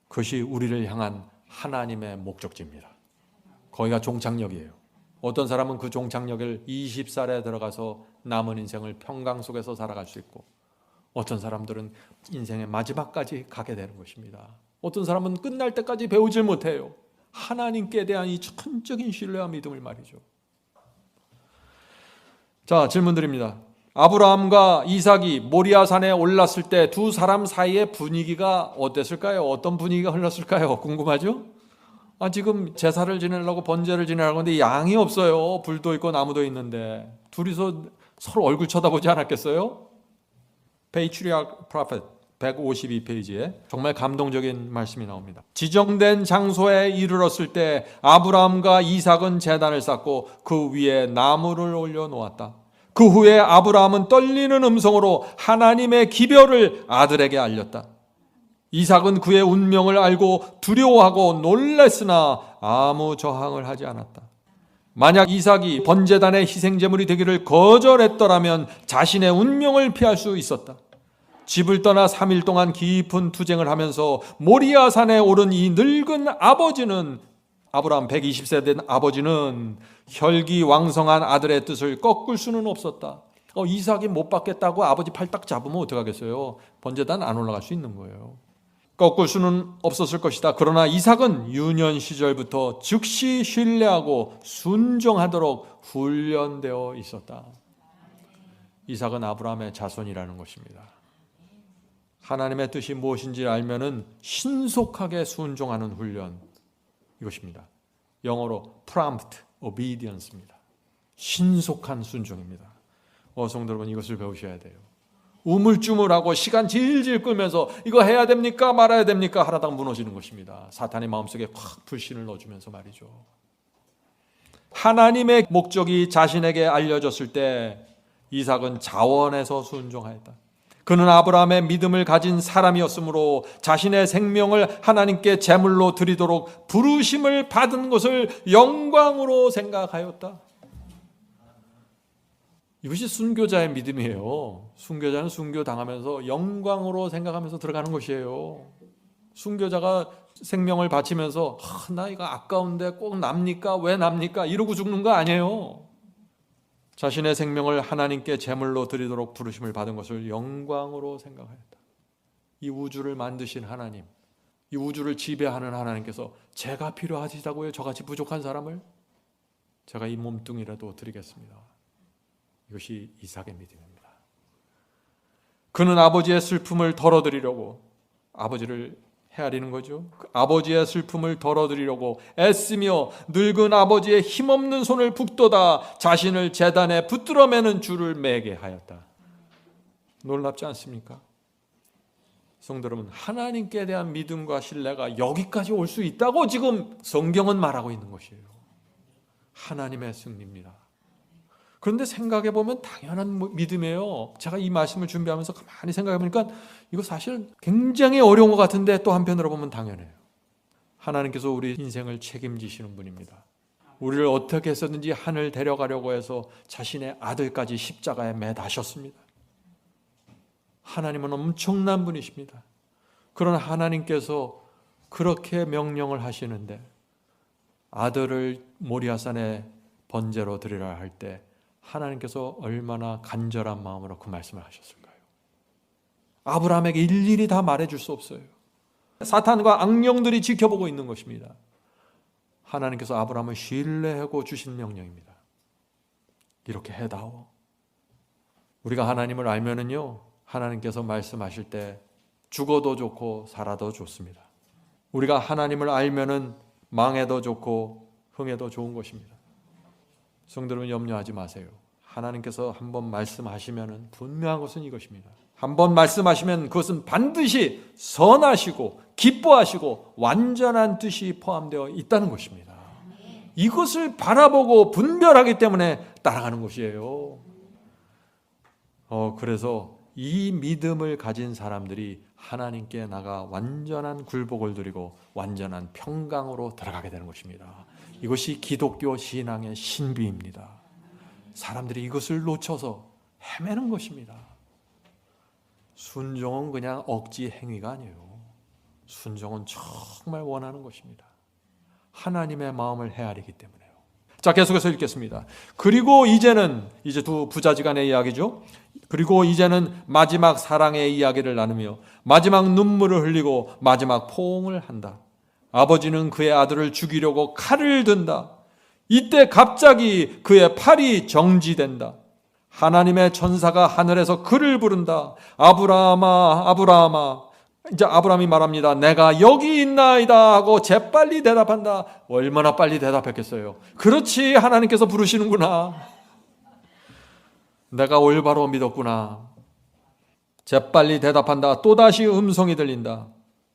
그것이 우리를 향한 하나님의 목적지입니다. 거기가 종착역이에요. 어떤 사람은 그 종착역을 20살에 들어가서 남은 인생을 평강 속에서 살아갈 수 있고, 어떤 사람들은 인생의 마지막까지 가게 되는 것입니다. 어떤 사람은 끝날 때까지 배우질 못해요. 하나님께 대한 이 천적인 신뢰와 믿음을 말이죠. 자, 질문 드립니다. 아브라함과 이삭이 모리아산에 올랐을 때 두 사람 사이의 분위기가 어땠을까요? 어떤 분위기가 흘렀을까요? 궁금하죠? 지금 제사를 지내려고 번제를 지내려고 하는데 양이 없어요. 불도 있고 나무도 있는데 둘이서 서로 얼굴 쳐다보지 않았겠어요? Patriarch Prophet 152페이지에 정말 감동적인 말씀이 나옵니다. 지정된 장소에 이르렀을 때 아브라함과 이삭은 제단을 쌓고 그 위에 나무를 올려놓았다. 그 후에 아브라함은 떨리는 음성으로 하나님의 기별을 아들에게 알렸다. 이삭은 그의 운명을 알고 두려워하고 놀랐으나 아무 저항을 하지 않았다. 만약 이삭이 번제단의 희생제물이 되기를 거절했더라면 자신의 운명을 피할 수 있었다. 집을 떠나 3일 동안 깊은 투쟁을 하면서 모리아산에 오른 이 늙은 아버지는, 아브라함 120세 된 아버지는 혈기왕성한 아들의 뜻을 꺾을 수는 없었다. 이삭이 못 받겠다고 아버지 팔 딱 잡으면 어떡하겠어요? 번제단 안 올라갈 수 있는 거예요. 꺾을 수는 없었을 것이다. 그러나 이삭은 유년 시절부터 즉시 신뢰하고 순종하도록 훈련되어 있었다. 이삭은 아브라함의 자손이라는 것입니다. 하나님의 뜻이 무엇인지 알면은 신속하게 순종하는 훈련, 이것입니다. 영어로 prompt obedience입니다. 신속한 순종입니다. 성도 여러분, 이것을 배우셔야 돼요. 우물쭈물하고 시간 질질 끌면서 이거 해야 됩니까 말아야 됩니까 하다가 무너지는 것입니다. 사탄의 마음속에 확 불신을 넣어주면서 말이죠. 하나님의 목적이 자신에게 알려졌을 때 이삭은 자원해서 순종하였다. 그는 아브라함의 믿음을 가진 사람이었으므로 자신의 생명을 하나님께 제물로 드리도록 부르심을 받은 것을 영광으로 생각하였다. 이것이 순교자의 믿음이에요. 순교자는 순교당하면서 영광으로 생각하면서 들어가는 것이에요. 순교자가 생명을 바치면서 나 이거 아까운데 꼭 납니까? 왜 납니까? 이러고 죽는 거 아니에요. 자신의 생명을 하나님께 제물로 드리도록 부르심을 받은 것을 영광으로 생각하였다. 이 우주를 만드신 하나님, 이 우주를 지배하는 하나님께서 제가 필요하시다고요? 저같이 부족한 사람을? 제가 이 몸뚱이라도 드리겠습니다. 이것이 이삭의 믿음입니다. 그는 아버지의 슬픔을 덜어드리려고, 아버지를 헤아리는 거죠. 아버지의 슬픔을 덜어드리려고 애쓰며 늙은 아버지의 힘없는 손을 북돋아 자신을 제단에 붙들어 매는 줄을 매게 하였다. 놀랍지 않습니까? 성도 여러분, 하나님께 대한 믿음과 신뢰가 여기까지 올 수 있다고 지금 성경은 말하고 있는 것이에요. 하나님의 승리입니다. 그런데 생각해보면 당연한 믿음이에요. 제가 이 말씀을 준비하면서 가만히 생각해보니까 이거 사실 굉장히 어려운 것 같은데 또 한편으로 보면 당연해요. 하나님께서 우리 인생을 책임지시는 분입니다. 우리를 어떻게 해서든지 하늘 데려가려고 해서 자신의 아들까지 십자가에 매다셨습니다. 하나님은 엄청난 분이십니다. 그런 하나님께서 그렇게 명령을 하시는데 아들을 모리아산에 번제로 드리라 할 때 하나님께서 얼마나 간절한 마음으로 그 말씀을 하셨을까요? 아브라함에게 일일이 다 말해줄 수 없어요. 사탄과 악령들이 지켜보고 있는 것입니다. 하나님께서 아브라함을 신뢰하고 주신 명령입니다. 이렇게 해다오. 우리가 하나님을 알면은요, 하나님께서 말씀하실 때 죽어도 좋고 살아도 좋습니다. 우리가 하나님을 알면은 망해도 좋고 흥해도 좋은 것입니다. 성도 여러분, 염려하지 마세요. 하나님께서 한번 말씀하시면 분명한 것은 이것입니다. 한번 말씀하시면 그것은 반드시 선하시고 기뻐하시고 완전한 뜻이 포함되어 있다는 것입니다. 이것을 바라보고 분별하기 때문에 따라가는 것이에요. 그래서 이 믿음을 가진 사람들이 하나님께 나가 완전한 굴복을 드리고 완전한 평강으로 들어가게 되는 것입니다. 이것이 기독교 신앙의 신비입니다. 사람들이 이것을 놓쳐서 헤매는 것입니다. 순종은 그냥 억지 행위가 아니에요. 순종은 정말 원하는 것입니다. 하나님의 마음을 헤아리기 때문에요. 자, 계속해서 읽겠습니다. 그리고 이제는, 이제 두 부자지간의 이야기죠. 그리고 이제는 마지막 사랑의 이야기를 나누며 마지막 눈물을 흘리고 마지막 포옹을 한다. 아버지는 그의 아들을 죽이려고 칼을 든다. 이때 갑자기 그의 팔이 정지된다. 하나님의 천사가 하늘에서 그를 부른다. 아브라함아, 아브라함아. 이제 아브라함이 말합니다. 내가 여기 있나이다 하고 재빨리 대답한다. 얼마나 빨리 대답했겠어요. 그렇지, 하나님께서 부르시는구나. 내가 올바로 믿었구나. 재빨리 대답한다. 또다시 음성이 들린다.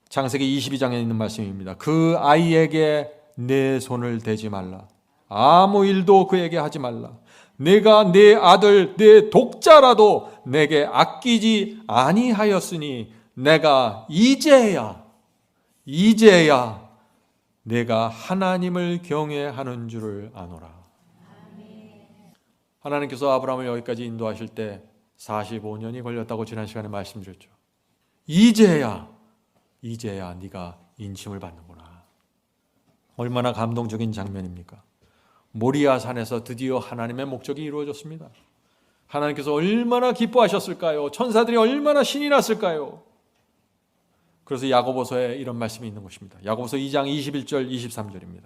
창세기 22장에 있는 말씀입니다. 그 아이에게 내 손을 대지 말라. 아무 일도 그에게 하지 말라. 내가 내 아들 내 독자라도 내게 아끼지 아니하였으니 내가 이제야 내가 하나님을 경외하는 줄을 아노라. 하나님께서 아브라함을 여기까지 인도하실 때 45년이 걸렸다고 지난 시간에 말씀드렸죠. 이제야 네가 인침을 받는구나. 얼마나 감동적인 장면입니까? 모리아 산에서 드디어 하나님의 목적이 이루어졌습니다. 하나님께서 얼마나 기뻐하셨을까요? 천사들이 얼마나 신이 났을까요? 그래서 야고보서에 이런 말씀이 있는 것입니다. 야고보서 2장 21절 23절입니다.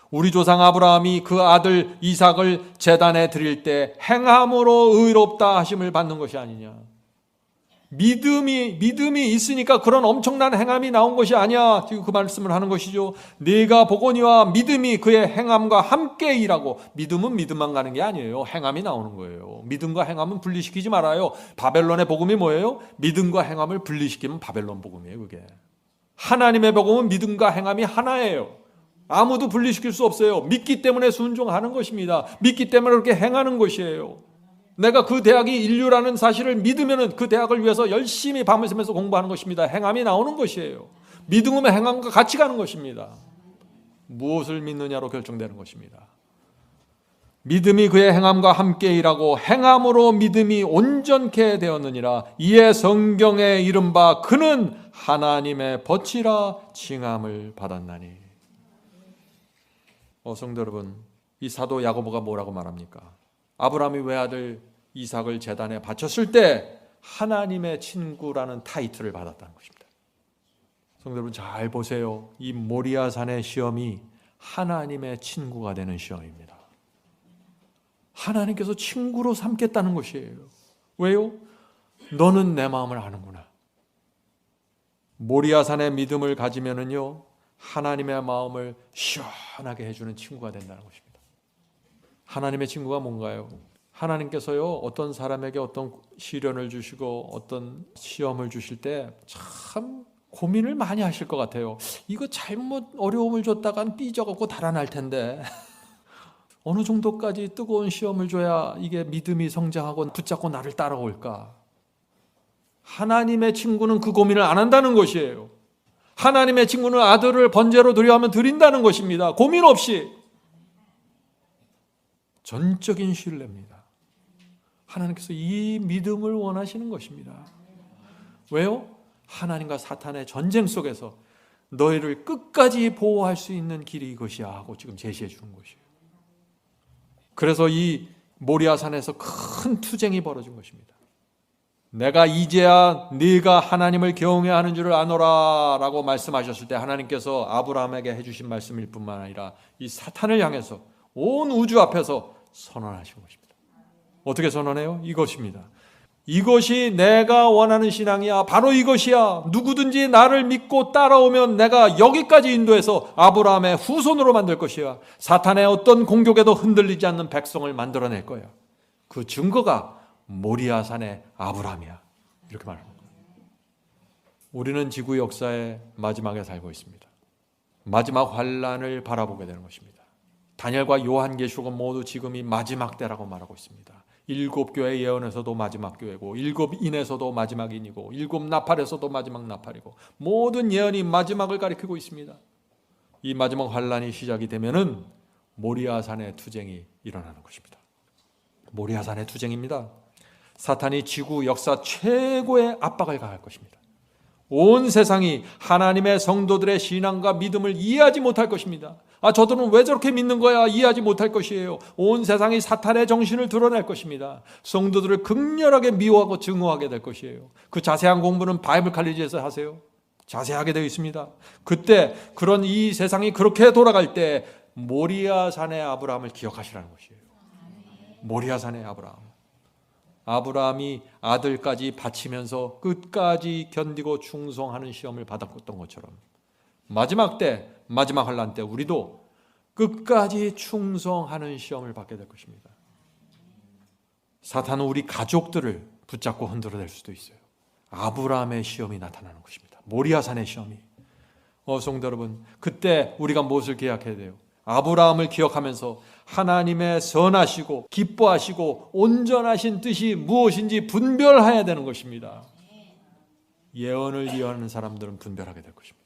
우리 조상 아브라함이 그 아들 이삭을 제단에 드릴 때 행함으로 의롭다 하심을 받는 것이 아니냐. 믿음이 있으니까 그런 엄청난 행함이 나온 것이 아니야. 지금 그 말씀을 하는 것이죠. 네가 보거니와 믿음이 그의 행함과 함께 일하고. 믿음은 믿음만 가는 게 아니에요. 행함이 나오는 거예요. 믿음과 행함은 분리시키지 말아요. 바벨론의 복음이 뭐예요? 믿음과 행함을 분리시키면 바벨론 복음이에요. 그게. 하나님의 복음은 믿음과 행함이 하나예요. 아무도 분리시킬 수 없어요. 믿기 때문에 순종하는 것입니다. 믿기 때문에 그렇게 행하는 것이에요. 내가 그 대학이 인류라는 사실을 믿으면 그 대학을 위해서 열심히 밤을 새면서 공부하는 것입니다. 행함이 나오는 것이에요. 믿음의 행함과 같이 가는 것입니다. 무엇을 믿느냐로 결정되는 것입니다. 믿음이 그의 행함과 함께 일하고 행함으로 믿음이 온전케 되었느니라. 이에 성경에 이른바 그는 하나님의 벗이라 칭함을 받았나니. 성도 여러분, 이 사도 야고보가 뭐라고 말합니까? 아브라함이 외아들 이삭을 제단에 바쳤을 때 하나님의 친구라는 타이틀을 받았다는 것입니다. 성도 여러분 잘 보세요. 이 모리아산의 시험이 하나님의 친구가 되는 시험입니다. 하나님께서 친구로 삼겠다는 것이에요. 왜요? 너는 내 마음을 아는구나. 모리아산의 믿음을 가지면은요, 하나님의 마음을 시원하게 해주는 친구가 된다는 것입니다. 하나님의 친구가 뭔가요? 하나님께서요, 어떤 사람에게 어떤 시련을 주시고 어떤 시험을 주실 때 참 고민을 많이 하실 것 같아요. 이거 잘못 어려움을 줬다간 삐져갖고 달아날 텐데 어느 정도까지 뜨거운 시험을 줘야 이게 믿음이 성장하고 붙잡고 나를 따라올까? 하나님의 친구는 그 고민을 안 한다는 것이에요. 하나님의 친구는 아들을 번제로 드려 하면 드린다는 것입니다. 고민 없이. 전적인 신뢰입니다. 하나님께서 이 믿음을 원하시는 것입니다. 왜요? 하나님과 사탄의 전쟁 속에서 너희를 끝까지 보호할 수 있는 길이 이것이야 하고 지금 제시해 주는 것이에요. 그래서 이 모리아산에서 큰 투쟁이 벌어진 것입니다. 내가 이제야 네가 하나님을 경외 하는 줄을 아노라 라고 말씀하셨을 때 하나님께서 아브라함에게 해주신 말씀일 뿐만 아니라 이 사탄을 향해서 온 우주 앞에서 선언하신 것입니다. 어떻게 선언해요? 이것입니다. 이것이 내가 원하는 신앙이야. 바로 이것이야. 누구든지 나를 믿고 따라오면 내가 여기까지 인도해서 아브라함의 후손으로 만들 것이야. 사탄의 어떤 공격에도 흔들리지 않는 백성을 만들어낼 거야. 그 증거가 모리아산의 아브라함이야. 이렇게 말합니다. 우리는 지구 역사의 마지막에 살고 있습니다. 마지막 환란을 바라보게 되는 것입니다. 다니엘과 요한계시록은 모두 지금이 마지막 때라고 말하고 있습니다. 7교회 예언에서도 마지막 교회고 7인에서도 마지막 인이고 7나팔에서도 마지막 나팔이고 모든 예언이 마지막을 가리키고 있습니다. 이 마지막 환란이 시작이 되면은 모리아산의 투쟁이 일어나는 것입니다. 모리아산의 투쟁입니다. 사탄이 지구 역사 최고의 압박을 가할 것입니다. 온 세상이 하나님의 성도들의 신앙과 믿음을 이해하지 못할 것입니다. 저들은 왜 저렇게 믿는 거야? 이해하지 못할 것이에요. 온 세상이 사탄의 정신을 드러낼 것입니다. 성도들을 극렬하게 미워하고 증오하게 될 것이에요. 그 자세한 공부는 바이블 칼리지에서 하세요. 자세하게 되어 있습니다. 그때 그런 이 세상이 그렇게 돌아갈 때 모리아산의 아브라함을 기억하시라는 것이에요. 모리아산의 아브라함. 아브라함이 아들까지 바치면서 끝까지 견디고 충성하는 시험을 받았던 것처럼 마지막 때, 마지막 환란 때 우리도 끝까지 충성하는 시험을 받게 될 것입니다. 사탄은 우리 가족들을 붙잡고 흔들어낼 수도 있어요. 아브라함의 시험이 나타나는 것입니다. 모리아산의 시험이. 성도 여러분, 그때 우리가 무엇을 기억해야 돼요? 아브라함을 기억하면서 하나님의 선하시고 기뻐하시고 온전하신 뜻이 무엇인지 분별해야 되는 것입니다. 예언을 이해하는 사람들은 분별하게 될 것입니다.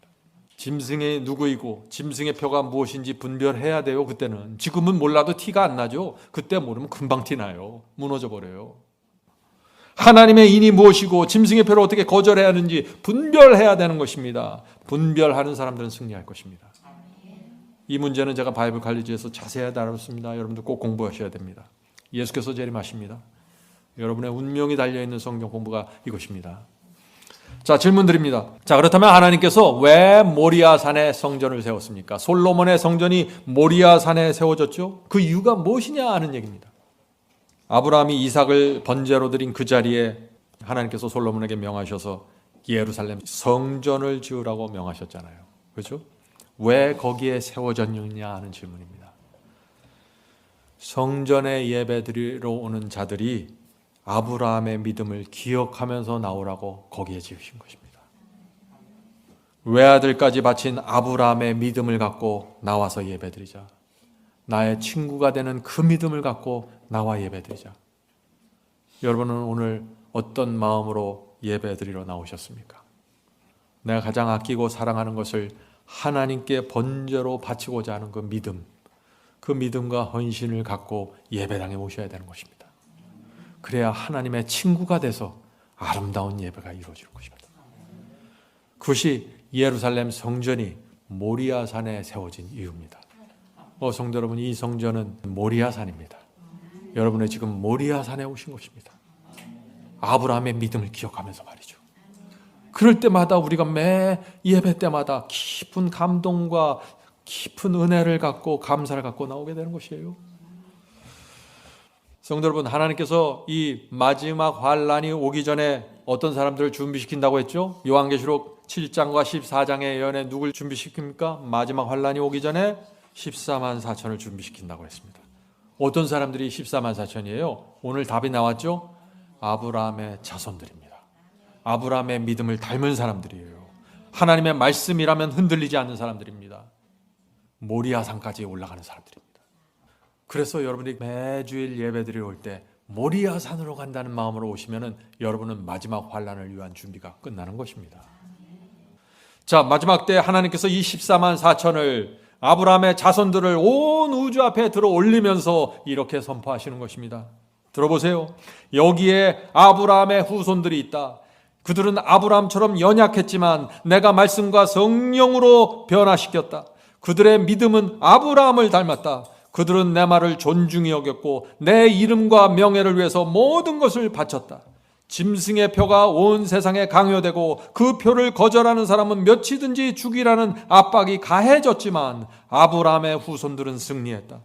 짐승이 누구이고 짐승의 표가 무엇인지 분별해야 돼요. 그때는. 지금은 몰라도 티가 안 나죠. 그때 모르면 금방 티나요. 무너져 버려요. 하나님의 인이 무엇이고 짐승의 표를 어떻게 거절해야 하는지 분별해야 되는 것입니다. 분별하는 사람들은 승리할 것입니다. 이 문제는 제가 바이블 칼리지에서 자세히 다뤘습니다. 여러분들 꼭 공부하셔야 됩니다. 예수께서 재림하십니다. 여러분의 운명이 달려있는 성경 공부가 이것입니다. 자, 질문 드립니다. 자, 그렇다면 하나님께서 왜 모리아산에 성전을 세웠습니까? 솔로몬의 성전이 모리아산에 세워졌죠? 그 이유가 무엇이냐 하는 얘기입니다. 아브라함이 이삭을 번제로 드린 그 자리에 하나님께서 솔로몬에게 명하셔서 예루살렘 성전을 지으라고 명하셨잖아요. 그렇죠? 왜 거기에 세워졌느냐 하는 질문입니다. 성전에 예배드리러 오는 자들이 아브라함의 믿음을 기억하면서 나오라고 거기에 지으신 것입니다. 외아들까지 바친 아브라함의 믿음을 갖고 나와서 예배드리자. 나의 친구가 되는 그 믿음을 갖고 나와 예배드리자. 여러분은 오늘 어떤 마음으로 예배드리러 나오셨습니까? 내가 가장 아끼고 사랑하는 것을 하나님께 번제로 바치고자 하는 그 믿음, 그 믿음과 헌신을 갖고 예배당에 오셔야 되는 것입니다. 그래야 하나님의 친구가 돼서 아름다운 예배가 이루어질 것입니다. 그것이 예루살렘 성전이 모리아산에 세워진 이유입니다. 성도 여러분, 이 성전은 모리아산입니다. 여러분은 지금 모리아산에 오신 것입니다. 아브라함의 믿음을 기억하면서 말이죠. 그럴 때마다 우리가 매 예배 때마다 깊은 감동과 깊은 은혜를 갖고 감사를 갖고 나오게 되는 것이에요. 성도 여러분, 하나님께서 이 마지막 환란이 오기 전에 어떤 사람들을 준비시킨다고 했죠? 요한계시록 7장과 14장의 예언에 누굴 준비시킵니까? 마지막 환란이 오기 전에 14만 4천을 준비시킨다고 했습니다. 어떤 사람들이 14만 4천이에요? 오늘 답이 나왔죠? 아브라함의 자손들입니다. 아브라함의 믿음을 닮은 사람들이에요. 하나님의 말씀이라면 흔들리지 않는 사람들입니다. 모리아산까지 올라가는 사람들입니다. 그래서 여러분이 매주일 예배드리러 올 때 모리아산으로 간다는 마음으로 오시면은 여러분은 마지막 환란을 위한 준비가 끝나는 것입니다. 자, 마지막 때 하나님께서 이 14만 4천을 아브라함의 자손들을 온 우주 앞에 들어 올리면서 이렇게 선포하시는 것입니다. 들어보세요. 여기에 아브라함의 후손들이 있다. 그들은 아브라함처럼 연약했지만 내가 말씀과 성령으로 변화시켰다. 그들의 믿음은 아브라함을 닮았다. 그들은 내 말을 존중히 여겼고 내 이름과 명예를 위해서 모든 것을 바쳤다. 짐승의 표가 온 세상에 강요되고 그 표를 거절하는 사람은 몇이든지 죽이라는 압박이 가해졌지만 아브라함의 후손들은 승리했다.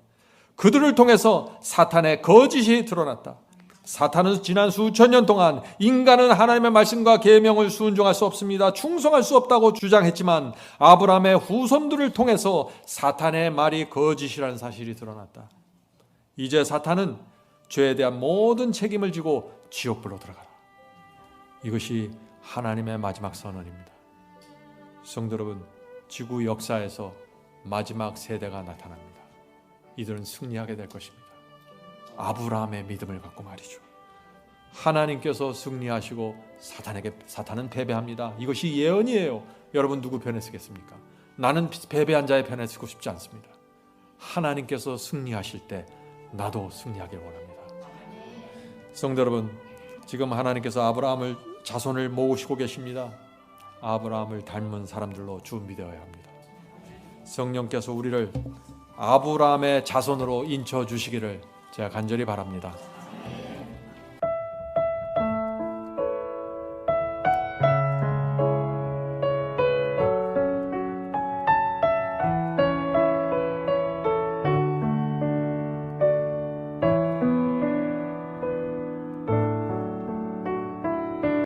그들을 통해서 사탄의 거짓이 드러났다. 사탄은 지난 수천 년 동안 인간은 하나님의 말씀과 계명을 순종할 수 없습니다, 충성할 수 없다고 주장했지만 아브라함의 후손들을 통해서 사탄의 말이 거짓이라는 사실이 드러났다. 이제 사탄은 죄에 대한 모든 책임을 지고 지옥불로 들어가라. 이것이 하나님의 마지막 선언입니다. 성도 여러분, 지구 역사에서 마지막 세대가 나타납니다. 이들은 승리하게 될 것입니다. 아브라함의 믿음을 갖고 말이죠. 하나님께서 승리하시고 사탄은 패배합니다. 이것이 예언이에요. 여러분 누구 편에 서겠습니까? 나는 패배한 자의 편에 서고 싶지 않습니다. 하나님께서 승리하실 때 나도 승리하길 원합니다. 성도 여러분, 지금 하나님께서 아브라함을 자손을 모으시고 계십니다. 아브라함을 닮은 사람들로 준비되어야 합니다. 성령께서 우리를 아브라함의 자손으로 인쳐 주시기를 제가 간절히 바랍니다.